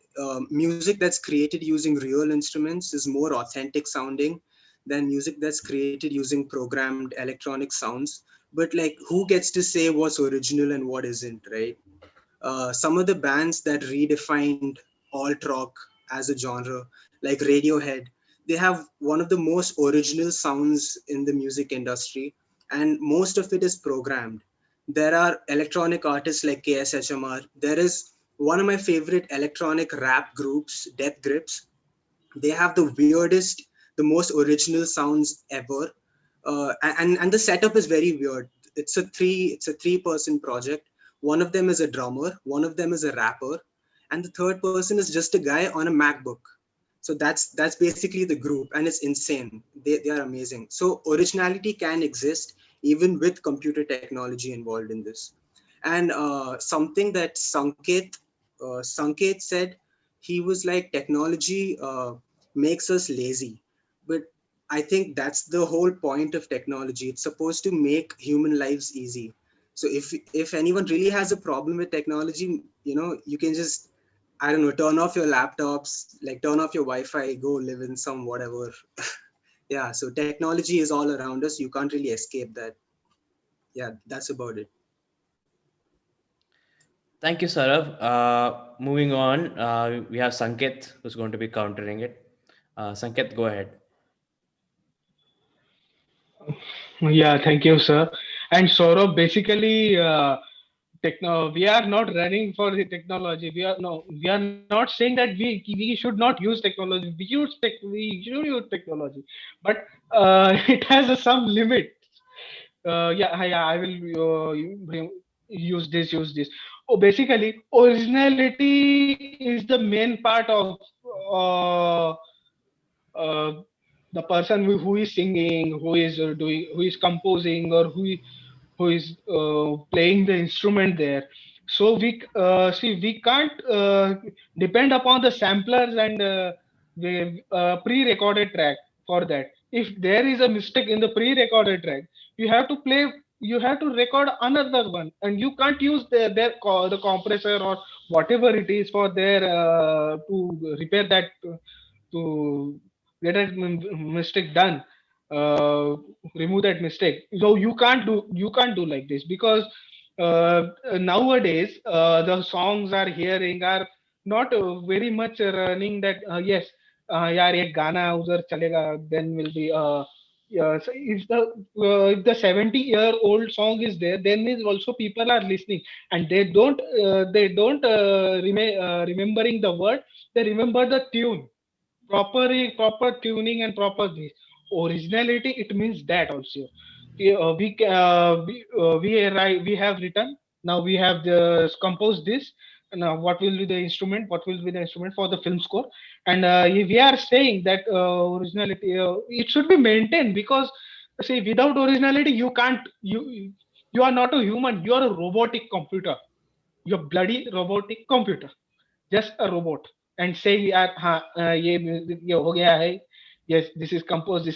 music that's created using real instruments is more authentic sounding than music that's created using programmed electronic sounds. But like, who gets to say what's original and what isn't, right? Some of the bands that redefined alt rock as a genre, like Radiohead, they have one of the most original sounds in the music industry, and most of it is programmed. There are electronic artists like KSHMR. There is one of my favorite electronic rap groups, Death Grips. They have the weirdest, the most original sounds ever. And the setup is very weird. It's a three-person project. One of them is a drummer, one of them is a rapper, and the third person is just a guy on a MacBook. So that's basically the group, and it's insane. They are amazing. So originality can exist even with computer technology involved in this. And something that Sanket said, he was like, technology makes us lazy. But I think that's the whole point of technology. It's supposed to make human lives easy. So if anyone really has a problem with technology, you can just, I don't know, turn off your laptops, like turn off your Wi-Fi, go live in some whatever. Yeah, so technology is all around us. You can't really escape that. Yeah, that's about it. Thank you, Saurav. Moving on, we have Sanket, who's going to be countering it. Sanket, go ahead. Yeah, thank you, sir. And Saurabh, basically, We are not running for the technology. We are not saying that we should not use technology. We should use technology, but it has some limit. I will use this. Oh, basically, originality is the main part of uh, uh, the person who is singing, who is composing, or who is playing the instrument there. So we can't depend upon the samplers and the pre-recorded track for that. If there is a mistake in the pre-recorded track, you have to play. You have to record another one, and you can't use the compressor or whatever it is for their to repair that to get a mistake done, uh, remove that mistake. So you can't do like this, because nowadays the songs are hearing are not very much running that yes, यार एक गाना उधर चलेगा, then will be yeah, so if the 70-year-old song is there, then is also people are listening, and they don't remembering the word, they remember the tune, proper tuning and proper this. Originality, it means that also. We have written, now we have composed this. Now what will be the instrument, for the film score? And we are saying that originality, it should be maintained, because see, without originality you can't, you are not a human, you are a robotic computer. You're bloody robotic computer, just a robot, and say यार हाँ ये हो गया है, yes, this is composed.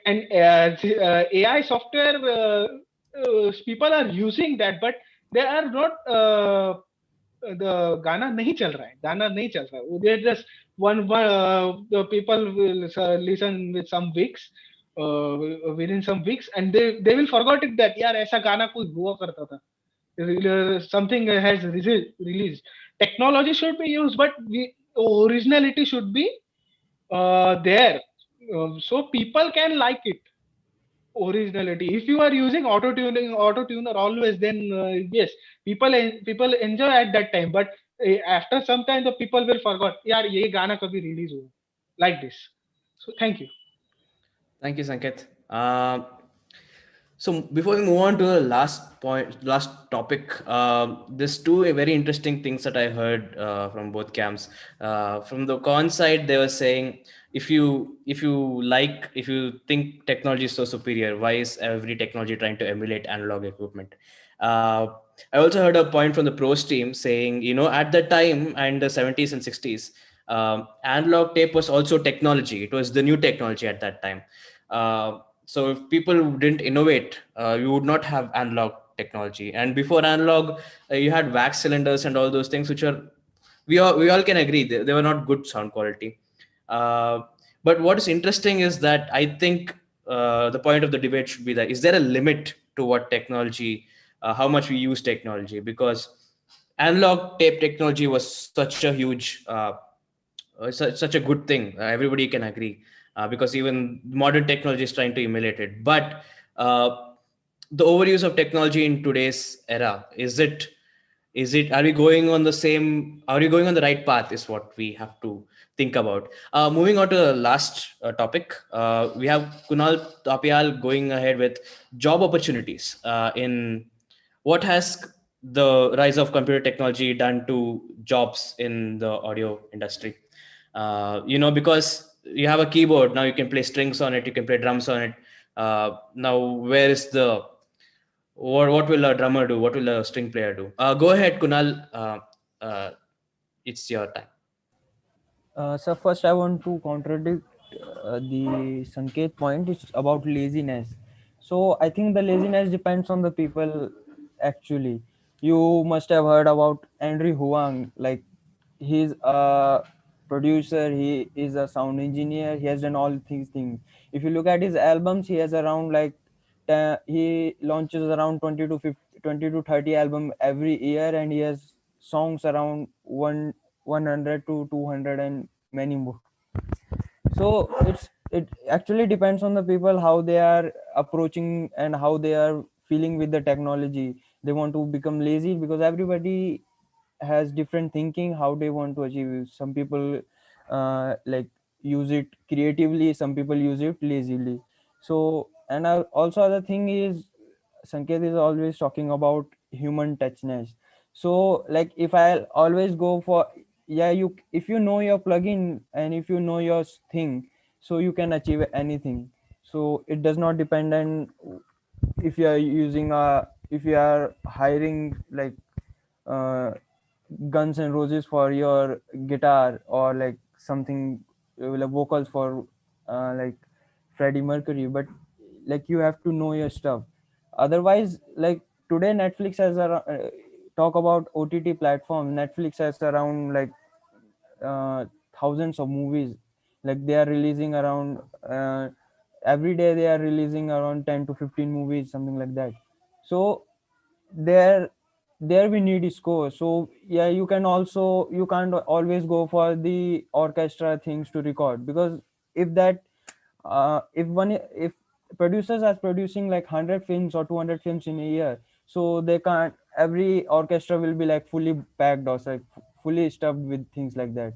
And AI software, people are using that, but they are not the गाना नहीं चल रहा है, they just one the people will listen with some weeks, within some weeks, and they will forget it that यार ऐसा गाना कोई हुआ करता था, something has released. Technology should be used, but originality should be there, so people can like it. Originality. If you are using auto tuner always, then yes, people enjoy at that time, but after some time the people will forget. यार ये गाना कभी release हुआ, like this. So thank you. Thank you, Sanket. So before we move on to the last topic, there's two very interesting things that I heard from both camps. From the con side, they were saying, if you think technology is so superior, why is every technology trying to emulate analog equipment? Uh, I also heard a point from the pros team saying, at the time and the 70s and 60s, analog tape was also technology. It was the new technology at that time. So if people didn't innovate, you would not have analog technology. And before analog, you had wax cylinders and all those things, which are we all can agree they were not good sound quality. Uh, but what is interesting is that I think the point of the debate should be that is there a limit to what technology, how much we use technology? Because analog tape technology was such a huge such a good thing. Everybody can agree, because even modern technology is trying to emulate it. But the overuse of technology in today's era, is it are we going on the same are we going on the right path, is what we have to think about. Moving on to the last topic, we have Kunal Tapial going ahead with job opportunities in what has the rise of computer technology done to jobs in the audio industry. Because you have a keyboard now, you can play strings on it, you can play drums on it. Now where is the what will a drummer do, what will a string player do? Go ahead, Kunal. Uh, it's your time. So first, I want to contradict the Sanket point. It's about laziness. So I think the laziness depends on the people. Actually, you must have heard about Andrew Huang. Like, he's a producer. He is a sound engineer. He has done all these things. If you look at his albums, he has around like he launches around 20 to 50, 20 to 30 album every year, and he has songs around 100 to 200 and many more. So it actually depends on the people how they are approaching and how they are feeling with the technology. they want to become lazy, because everybody has different thinking how they want to achieve it. Some people like use it creatively, some people use it lazily. So, and also other thing is, Sanket is always talking about human touchness. So like if I always go for, yeah, you, if you know your plugin and if you know your thing, so you can achieve anything. So it does not depend on if you are using if you are hiring like uh, Guns and Roses for your guitar, or like something like vocals for like Freddie Mercury, but like you have to know your stuff. Otherwise, like today Netflix has talk about OTT platform. Netflix has around like uh, thousands of movies. Like they are releasing around every day they are releasing around 10 to 15 movies, something like that. So there there we need score. So yeah, you can also, you can't always go for the orchestra things to record, because if that if producers are producing like 100 films or 200 films in a year, so they can't, every orchestra will be like fully packed or like fully stuffed with things like that.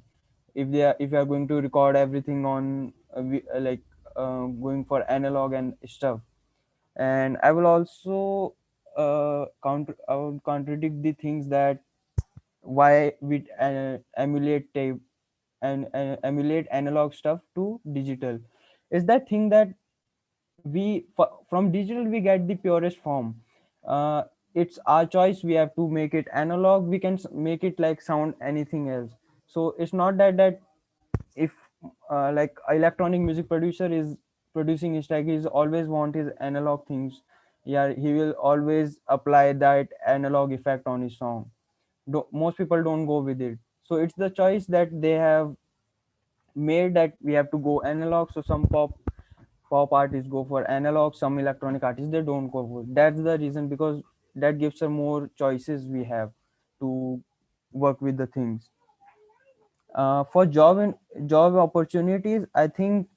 If they are, if you are going to record everything on like going for analog and stuff. And I will also I will contradict the things that why we emulate tape and emulate analog stuff to digital. Is that thing that from digital we get the purest form. uh, it's our choice, we have to make it analog, we can make it like sound anything else. So it's not that if like electronic music producer is producing his track, he's always want his analog things. Yeah, he will always apply that analog effect on his song. Most people don't go with it. So it's the choice that they have made, that we have to go analog. So some pop artists go for analog, some electronic artists they don't go for. That's the reason, because that gives us more choices we have to work with the things. For job opportunities, I think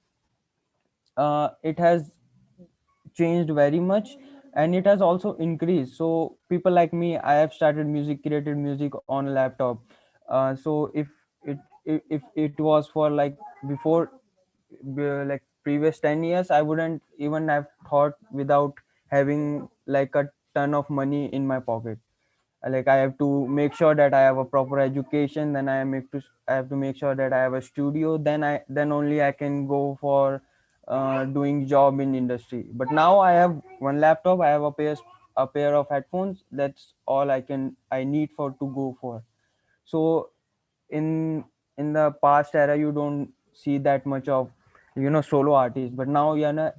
it has changed very much, and it has also increased. So people like me, I have started music, created music on a laptop. So it if it was for like before, like previous 10 years, I wouldn't even have thought without having like a ton of money in my pocket. Like I have to make sure that I have a proper education, then I have to make sure that I have a studio, then only I can go for doing job in industry. But now I have one laptop, I have a pair of headphones, that's all I need for to go for. So in the past era you don't see that much of solo artists, but now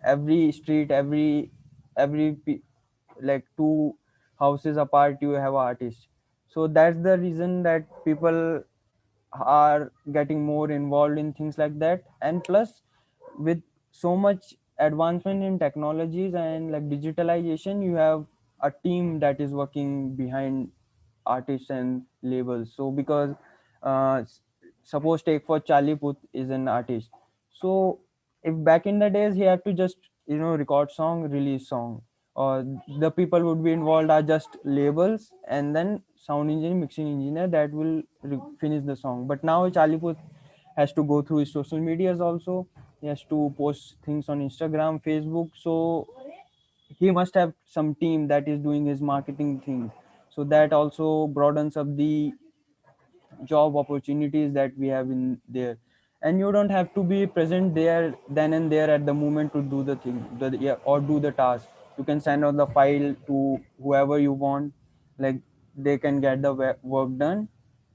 every street, like two houses apart you have artists. So that's the reason that people are getting more involved in things like that. And plus, with so much advancement in technologies and like digitalization, you have a team that is working behind artists and labels. So because suppose take for Charlie Puth is an artist. So if back in the days he had to just record song, release song, or the people would be involved are just labels and then sound engineer, mixing engineer that will finish the song. But now Charlie Puth has to go through his social medias also. He has to post things on Instagram, Facebook. So he must have some team that is doing his marketing thing. So that also broadens up the job opportunities that we have in there. And you don't have to be present there then and there at the moment to do the thing, yeah, or do the task. You can send out the file to whoever you want, like they can get the work done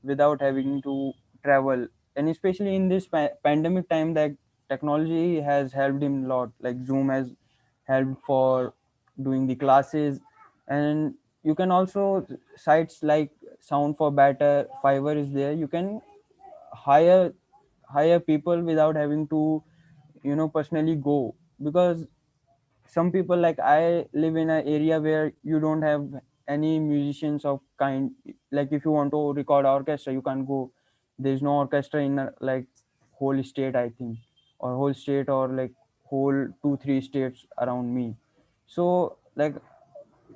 without having to travel. And especially in this pandemic time, that technology has helped him a lot. Like Zoom has helped for doing the classes. And you can also, sites like Sound for Better, Fiverr is there. You can hire people without having to personally go. Because some people, like I live in an area where you don't have any musicians of kind. Like if you want to record orchestra, you can't go. There's no orchestra in like whole state, I think, or whole state, or like whole 2 3 states around me. So like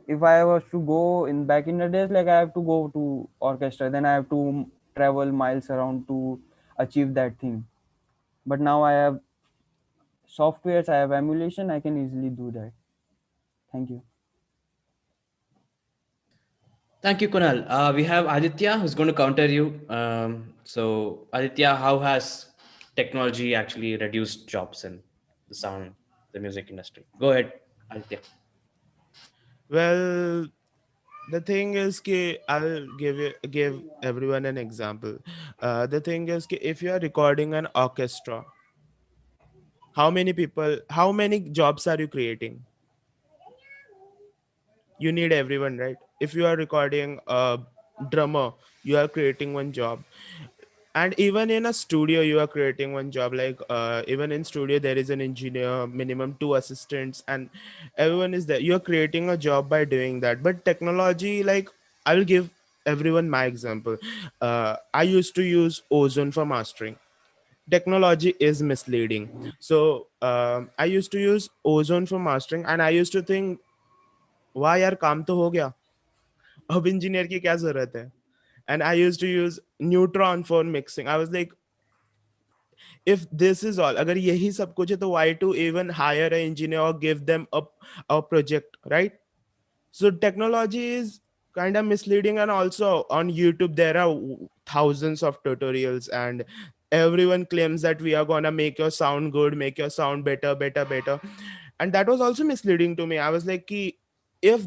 if I was to go in back in the days, like I have to go to orchestra, then I have to travel miles around to achieve that thing. But now I have softwares, I have emulation, I can easily do that. Thank you. Thank you, Kunal. We have Aditya who's going to counter you. So, Aditya, how has technology actually reduced jobs in the sound, the music industry? Go ahead, Aditya. Well, the thing is ki I'll give everyone an example. The thing is ki if you are recording an orchestra, how many jobs are you creating? You need everyone, right? If you are recording a drummer, you are creating one job. And even in a studio you are creating one job, like even in studio there is an engineer, minimum two assistants, and everyone is there. You're creating a job by doing that. But technology, like, I will give everyone my example. I used to use Ozone for mastering. Technology is misleading. So I used to use Ozone for mastering, and I used to think, why यार काम तो हो गया, अब engineer की क्या जरूरत है. And I used to use Neutron for mixing. I was like, if this is all, agar yahi sab kuch hai, to why to even hire an engineer or give them a project, right? So technology is kind of misleading. And also on YouTube there are thousands of tutorials, and everyone claims that we are gonna make your sound good, make your sound better, better, better. And that was also misleading to me. I was like, "Ki, if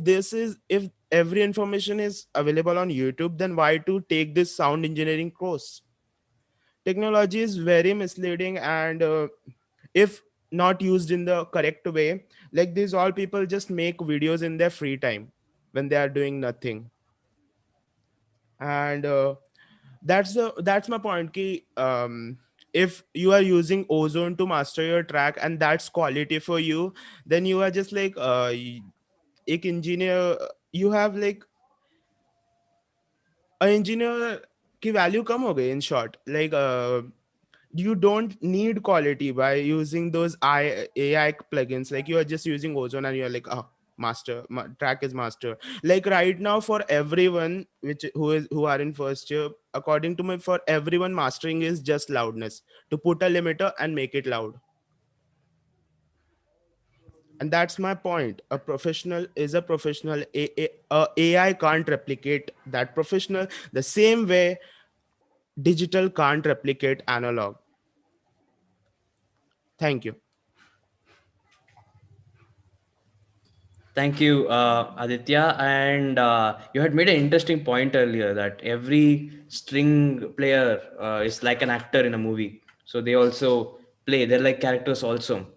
every information is available on YouTube, then why to take this sound engineering course?" Technology is very misleading. And if not used in the correct way, like, these all people just make videos in their free time when they are doing nothing. And that's my point ki, if you are using Ozone to master your track and that's quality for you, then you are just like एक engineer. You have like a engineer की value कम हो गई, in short. Like you don't need quality by using those AI plugins. Like, you are just using Ozone and you're like, oh, track is master. Like right now, for everyone who are in first year, according to me, for everyone, mastering is just loudness, to put a limiter and make it loud. And that's my point. A professional is a professional. AI can't replicate that professional the same way digital can't replicate analog. Thank you. Thank you, Aditya. And you had made an interesting point earlier that every string player is like an actor in a movie. So they also play. They're like characters also.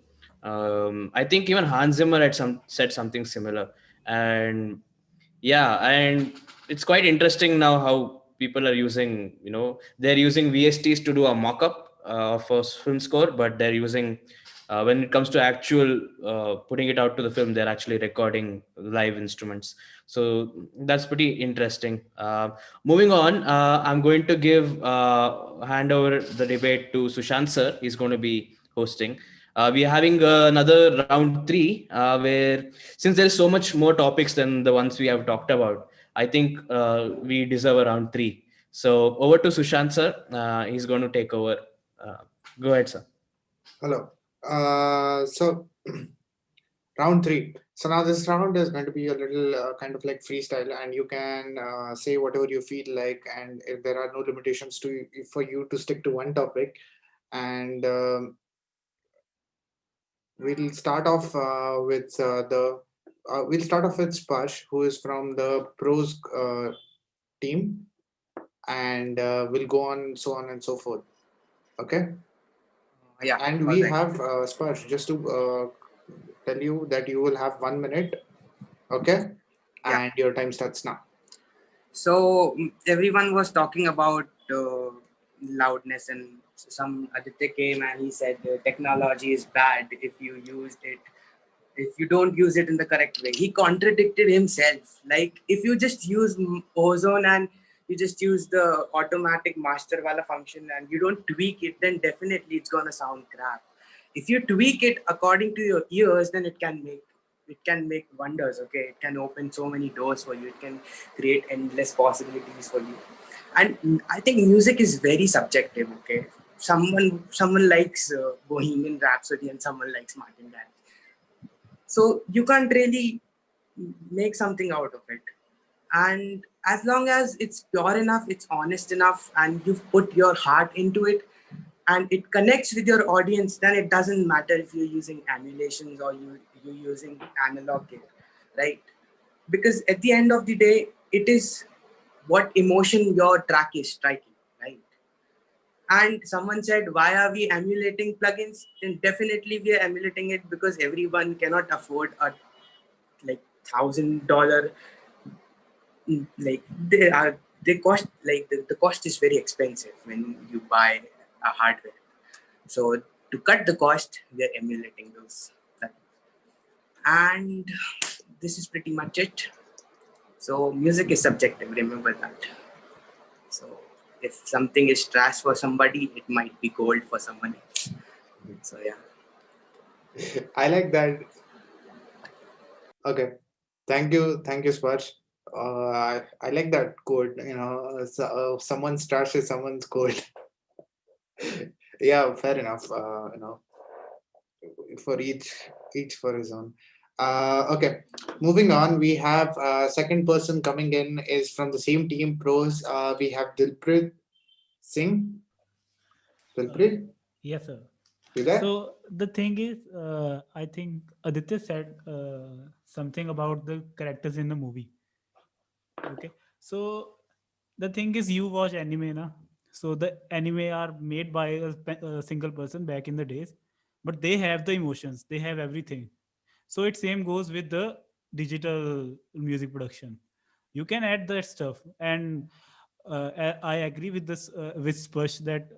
I think even Hans Zimmer had said something similar. And yeah, and it's quite interesting now how people are using, they're using VSTs to do a mock-up of a film score, but they're using, when it comes to actual putting it out to the film, they're actually recording live instruments. So that's pretty interesting. Moving on, I'm going to hand over the debate to Sushant sir. He's going to be hosting. We are having another round 3 where, since there is so much more topics than the ones we have talked about, I think we deserve a round 3. So over to Sushant sir. He's going to take over. Uh, Go ahead, sir. Hello. So round 3. So now this round is going to be a little kind of like freestyle, and you can say whatever you feel like, and if there are no limitations for you to stick to one topic. And we'll start off with we'll start off with Sparsh, who is from the pros team, and we'll go on so on and so forth. Okay. Yeah, And all we right. have Sparsh, just to tell you that you will have 1 minute. Okay. Yeah. And your time starts now. So everyone was talking about loudness, and some Aditya came and he said technology is bad if you use it, if you don't use it in the correct way. He contradicted himself. Like, if you just use Ozone and you just use the automatic master wala function and you don't tweak it, then definitely it's gonna sound crap. If you tweak it according to your ears, then it can make it can make wonders. Okay, it can open so many doors for you. It can create endless possibilities for you. And I think music is very subjective. Okay, someone likes Bohemian Rhapsody and someone likes Martin Garrix. So you can't really make something out of it. And as long as it's pure enough, it's honest enough, and you've put your heart into it, and it connects with your audience, then it doesn't matter if you're using emulations or you're using analog gear, right? Because at the end of the day, it is what emotion your track is striking, right? And someone said, why are we emulating plugins? Then definitely we are emulating it because everyone cannot afford a like $1,000, like they cost, like the cost is very expensive when you buy a hardware. So to cut the cost, we are emulating those. And this is pretty much it. So music is subjective, remember that. So if something is trash for somebody, it might be gold for someone else. So yeah. I like that. Okay, thank you, Sparsh. I like that quote. Someone's trash is someone's gold. Yeah, fair enough. For each for his own. Okay, moving on. We have second person coming in is from the same team, pros. We have Dilpreet Singh. Uh, Dilpreet, yes, sir. you there? So the thing is, I think Aditya said something about the characters in the movie. Okay, so the thing is, you watch anime, na? So the anime are made by a single person back in the days, but they have the emotions, they have everything. So it same goes with the digital music production. You can add that stuff, and I agree with this with Spush that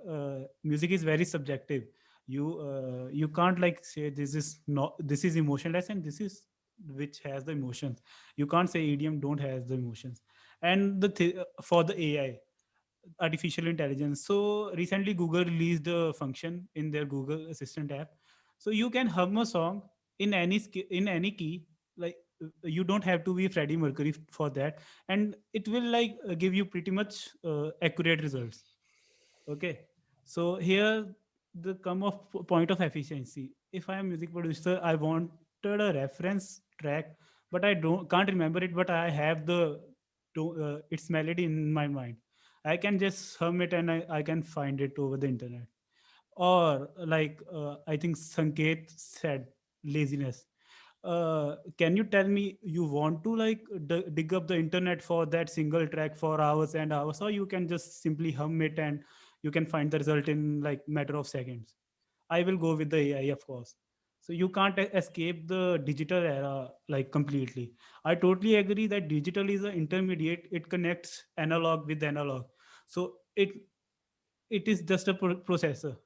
music is very subjective. You can't like say this is not, this is emotionless and this is which has the emotions. You can't say EDM don't has the emotions. And for the AI, artificial intelligence. So recently Google released a function in their Google Assistant app, so you can hum a song in in any key, like you don't have to be Freddie Mercury for that, and it will like give you pretty much accurate results. Okay, so here the come of point of efficiency. If I am music producer, I wanted a reference track, but I don't can't remember it, but I have the its melody in my mind. I can just hum it and I can find it over the internet. Or like I think Sanket said, laziness. Can you tell me you want to like dig up the internet for that single track for hours and hours, or you can just simply hum it and you can find the result in like matter of seconds? I will go with the AI, of course. So you can't escape the digital era like completely. I totally agree that digital is an intermediate. It connects analog with analog. So it is just a processor.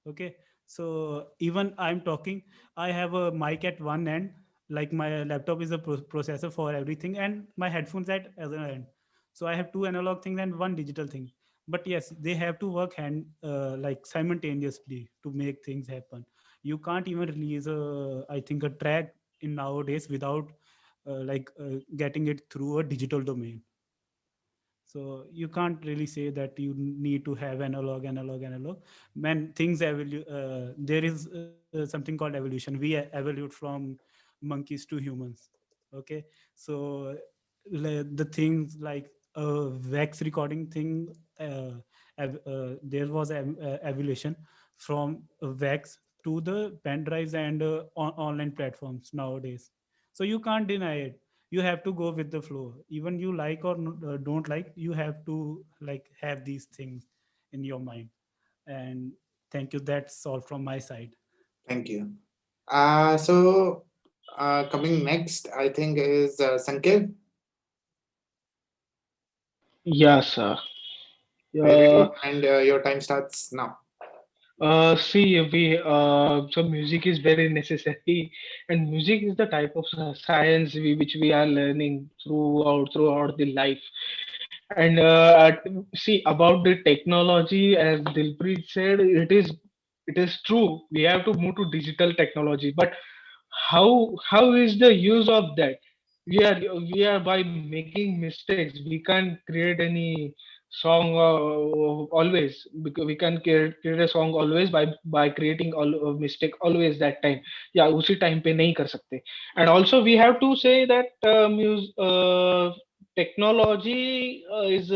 Okay, so even I'm talking, I have a mic at one end, like my laptop is a processor for everything, and my headphones at other end. So I have two analog things and one digital thing. But yes, they have to work hand like simultaneously to make things happen. You can't even release a, I think, a track in nowadays without getting it through a digital domain. So you can't really say that you need to have analog. When things there is something called evolution. We evolved from monkeys to humans. Okay, so the things like wax recording thing, there was evolution from wax to the pen drives and online platforms nowadays. So you can't deny it. You have to go with the flow, even you like or don't like, you have to like have these things in your mind. And thank you, that's all from my side. Thank you. Coming next, I think is Sanket. Yes, sir. Are you Uh, ready? And your time starts now. See, so music is very necessary, and music is the type of science which we are learning throughout the life. And see about the technology, as Dilpreet said, it is true. We have to move to digital technology, but how is the use of that? We are by making mistakes. We can't create any song always, because we can create a song always by creating all mistake always that time. Yeah, उसी time पे नहीं कर सकते. And also we have to say that technology is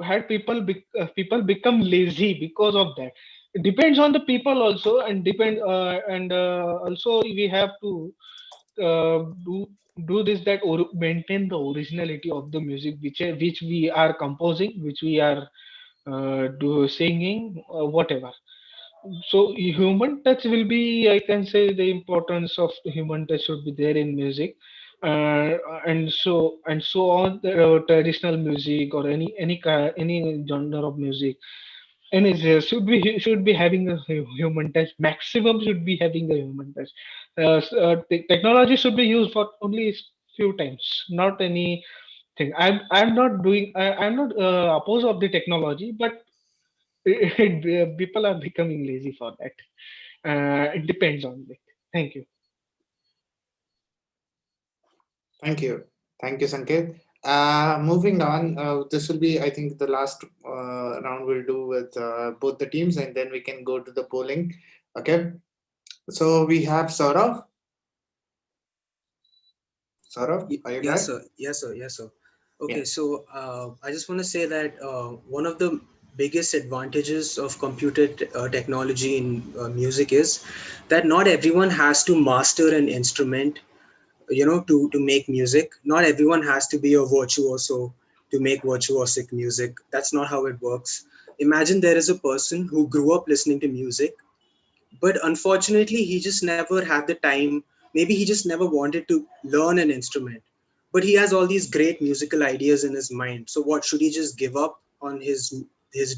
had people become lazy because of that. It depends on the people also, and also we have to do this, that maintain the originality of the music which we are composing, which we are do singing, whatever. So human touch will be, I can say, the importance of human touch should be there in music, uh, and so on. The traditional music or any genre of music, and should be having a human touch. Maximum should be having a human touch. Technology should be used for only few times, not anything. I'm not opposed of the technology, but people are becoming lazy for that. It depends on it. Thank you. Thank you. Thank you, Sanket. Moving on, this will be, I think, the last round we'll do with both the teams, and then we can go to the polling. Okay. So we have Saurav. Saurav, are you Yes, there? sir. Yes, sir. Yes, sir. Yeah. Okay, so I just want to say that one of the biggest advantages of technology in music is that not everyone has to master an instrument, to make music. Not everyone has to be a virtuoso to make virtuosic music. That's not how it works. Imagine there is a person who grew up listening to music, but unfortunately he just never had the time. Maybe he just never wanted to learn an instrument, but he has all these great musical ideas in his mind. So what, should he just give up on his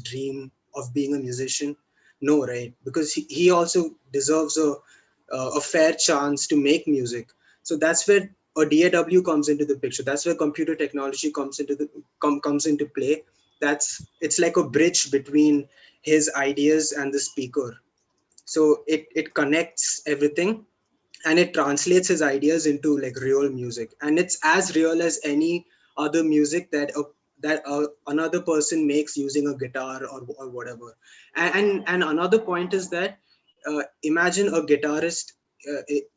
dream of being a musician? No, right? Because he also deserves a fair chance to make music. So that's where a DAW comes into the picture. That's where computer technology comes into play. It's like a bridge between his ideas and the speaker. So it connects everything, and it translates his ideas into like real music, and it's as real as any other music that another person makes using a guitar or whatever. And another point is that imagine a guitarist.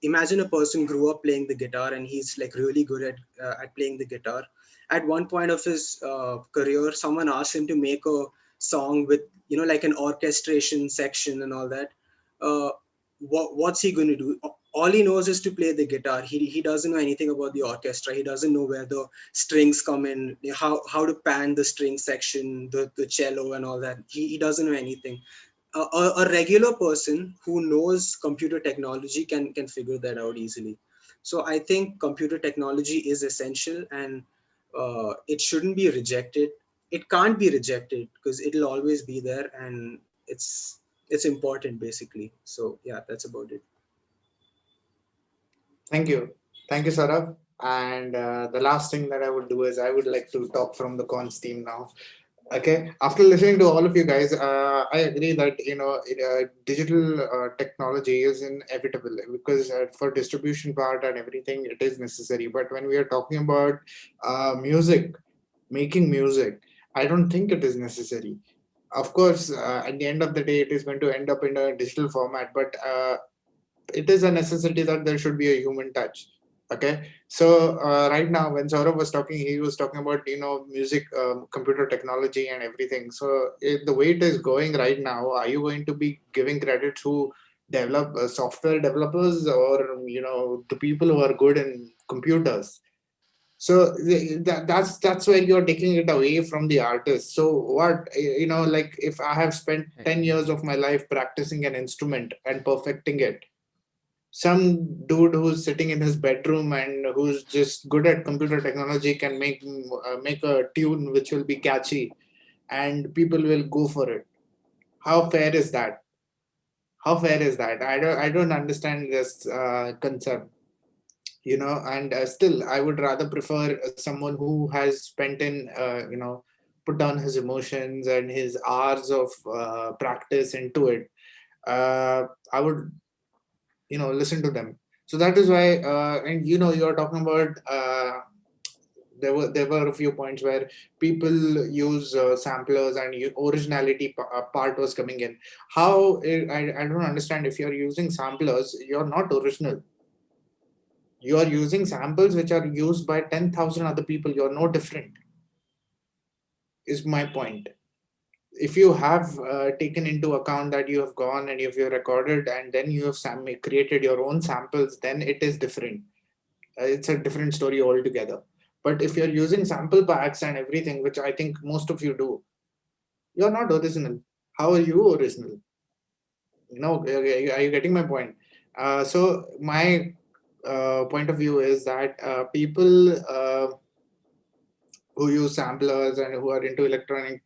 Imagine a person grew up playing the guitar, and he's like really good at playing the guitar. At one point of his career, someone asked him to make a song with, like an orchestration section and all that. uh, what's he going to do? All he knows is to play the guitar. He doesn't know anything about the orchestra. He doesn't know where the strings come in, how to pan the string section, the cello and all that. He doesn't know anything. A regular person who knows computer technology can figure that out easily. So I think computer technology is essential, and it shouldn't be rejected. It can't be rejected because it'll always be there, and it's important basically. So yeah, that's about it. Thank you. Thank you, Saurabh. And the last thing that I would do is I would like to talk from the cons team now. Okay. After listening to all of you guys, I agree that digital technology is inevitable because for distribution part and everything, it is necessary. But when we are talking about music, making music, I don't think it is necessary. Of course, at the end of the day, it is going to end up in a digital format, but it is a necessity that there should be a human touch. Okay, so right now when Saurabh was talking, he was talking about music, computer technology and everything. So the way it is going right now, are you going to be giving credit to develop software developers, or the people who are good in computers? So that's where you're taking it away from the artist. So what, like if I have spent 10 years of my life practicing an instrument and perfecting it, some dude who's sitting in his bedroom and who's just good at computer technology can make a tune which will be catchy and people will go for it. How fair is that? How fair is that? I don't understand this concept. And still I would rather prefer someone who has spent in put down his emotions and his hours of practice into it. I would listen to them. So that is why, and you're talking about, there were a few points where people use samplers, and originality part was coming in. How I don't understand. If you're using samplers, you're not original. You are using samples which are used by 10,000 other people. You're no different, is my point. If you have taken into account that you have gone and if you've recorded and then you have created your own samples, then it is different. It's a different story altogether. But if you're using sample packs and everything, which I think most of you do, you're not original. How are you original? Are you getting my point? So my point of view is that people who use samplers and who are into electronic,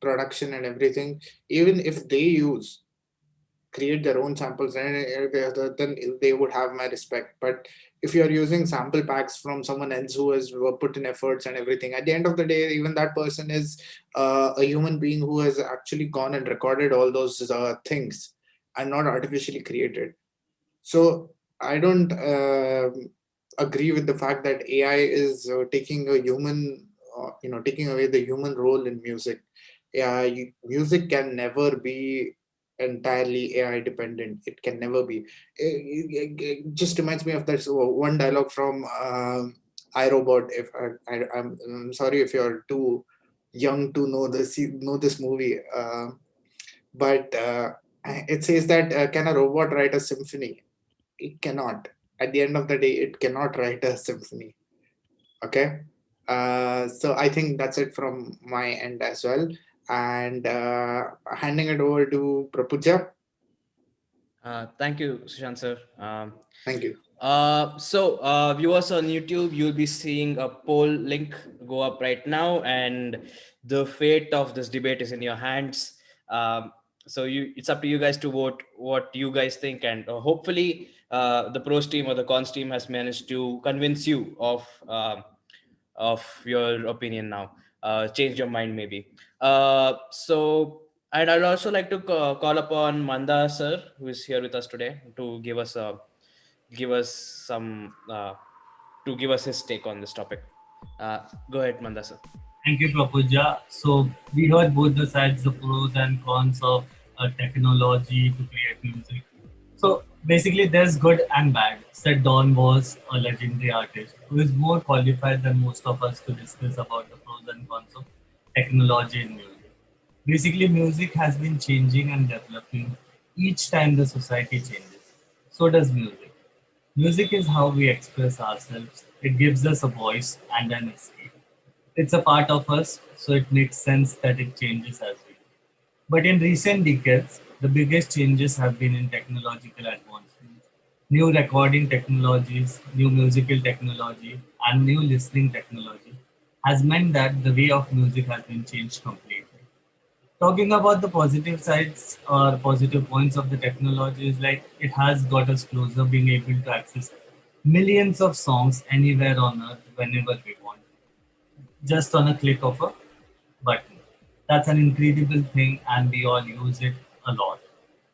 production and everything, even if they create their own samples, then they would have my respect. But if you're using sample packs from someone else who has put in efforts and everything, at the end of the day, even that person is a human being who has actually gone and recorded all those things and not artificially created. So I don't agree with the fact that AI is taking a human, taking away the human role in music. Yeah, music can never be entirely AI dependent. It can never be. It just reminds me of this one dialogue from iRobot. If I'm sorry if you're too young to know this movie, but it says that can a robot write a symphony? It cannot. At the end of the day, it cannot write a symphony. Okay. So I think that's it from my end as well. And handing it over to Prapuja. Thank you, Sushant sir. Thank you. Viewers on YouTube, you'll be seeing a poll link go up right now, and the fate of this debate is in your hands. It's up to you guys to vote what you guys think, and hopefully, the pros team or the cons team has managed to convince you of your opinion now. Change your mind maybe. And I'd also like to call upon Manda sir, who is here with us today, to give us some to give us his take on this topic. Go ahead, Manda sir. Thank you, Prapuja. So we heard both the sides, the pros and cons of technology to create music. So basically, there's good and bad. Said Don was a legendary artist who is more qualified than most of us to discuss about the pros and cons of technology in music. Basically, music has been changing and developing each time the society changes. So does music. Music is how we express ourselves. It gives us a voice and an escape. It's a part of us, so it makes sense that it changes as we do. But in recent decades, the biggest changes have been in technological advancements. New recording technologies, new musical technology, and new listening technology has meant that the way of music has been changed completely. Talking about the positive sides or positive points of the technology is like it has got us closer being able to access millions of songs anywhere on earth whenever we want, just on a click of a button. That's an incredible thing, and we all use it a lot.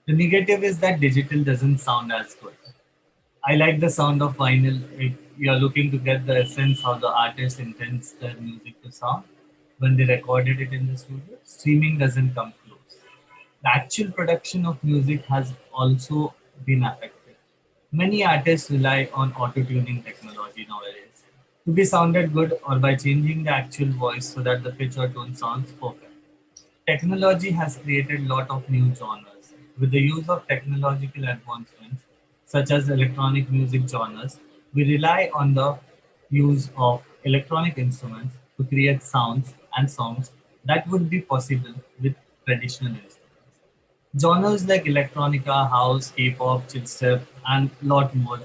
The negative is that digital doesn't sound as good. I like the sound of vinyl if you're looking to get the essence how the artist intends their music to sound when they recorded it in the studio. Streaming doesn't come close. The actual production of music has also been affected. Many artists rely on auto-tuning technology nowadays to be sounded good or by changing the actual voice so that the pitch or tone sounds perfect. Technology has created a lot of new genres. With the use of technological advancements, such as electronic music genres, we rely on the use of electronic instruments to create sounds and songs that would be possible with traditional instruments. Genres like electronica, house, K-pop, chipstep, and lot more.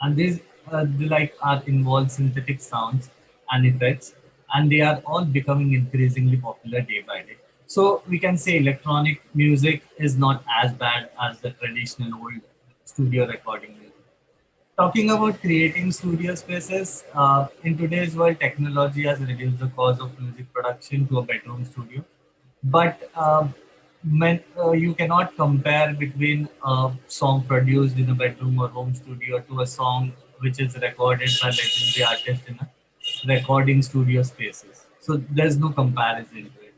And these they like are involve synthetic sounds and effects, and they are all becoming increasingly popular day by day. So we can say electronic music is not as bad as the traditional old studio recording music. Talking about creating studio spaces, in today's world, technology has reduced the cost of music production to a bedroom studio. But you cannot compare between a song produced in a bedroom or home studio to a song which is recorded by legendary artists in a recording studio spaces. So there's no comparison to it.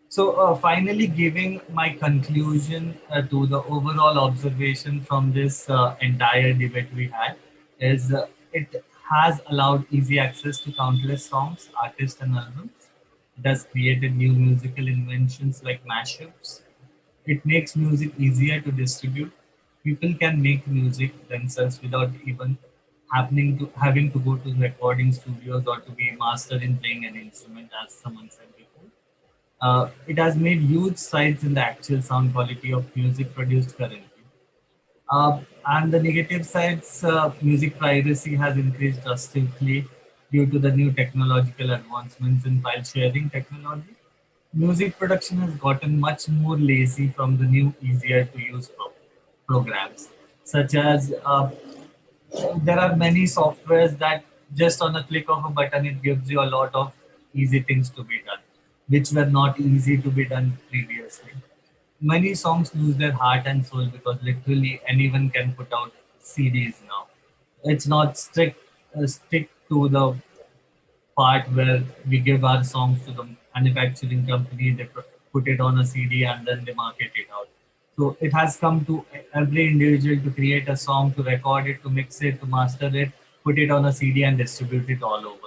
So finally, giving my conclusion to the overall observation from this entire debate we had is it has allowed easy access to countless songs, artists, and albums. It has created new musical inventions like mashups. It makes music easier to distribute. People can make music themselves without even happening to having to go to recording studios or to be mastered in playing an instrument, as someone said before. It has made huge strides in the actual sound quality of music produced currently. And the negative sides, music piracy has increased drastically due to the new technological advancements in file sharing technology. Music production has gotten much more lazy from the new, easier to use programs, such as there are many softwares that just on a click of a button it gives you a lot of easy things to be done, which were not easy to be done previously. Many songs lose their heart and soul because literally anyone can put out CDs now. It's not stick to the part where we give our songs to the manufacturing company, they put it on a CD and then they market it out. So it has come to every individual to create a song, to record it, to mix it, to master it, put it on a CD and distribute it all over.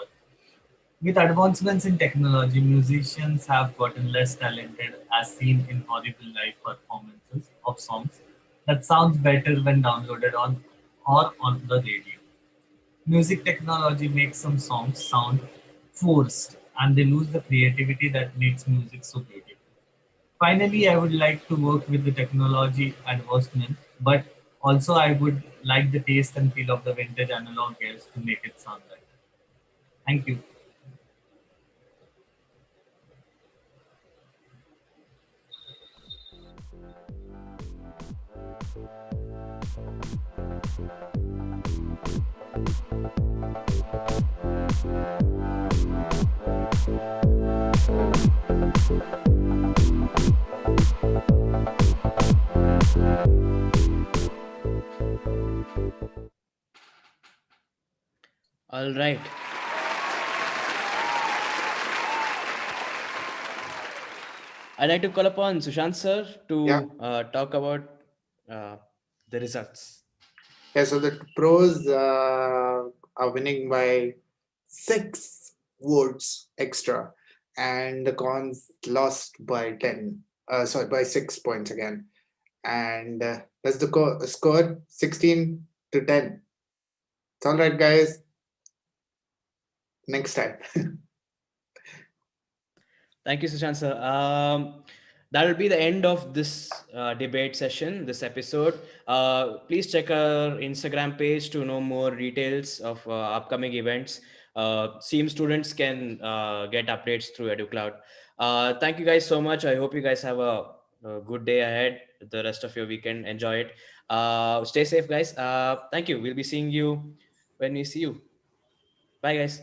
With advancements in technology, musicians have gotten less talented, as seen in horrible live performances of songs that sounds better when downloaded on or on the radio. Music technology makes some songs sound forced and they lose the creativity that makes music so beautiful. Finally, I would like to work with the technology advancement, but also I would like the taste and feel of the vintage analog gears to make it sound better. Thank you. All right. I'd like to call upon Sushant sir Yeah. to talk about uh, the results. Yeah, so the pros are winning by 6 votes extra, and the cons lost by 10. Sorry, by 6 points again. And that's the score 16 to 10. It's all right, guys. Next time. Thank you, Sushant sir. That will be the end of this debate session, this episode. Please check our Instagram page to know more details of upcoming events. SEAM students can get updates through EduCloud. Thank you guys so much. I hope you guys have a good day ahead. The rest of your weekend, enjoy it. Stay safe, guys. Thank you. We'll be seeing you when we see you. Bye, guys.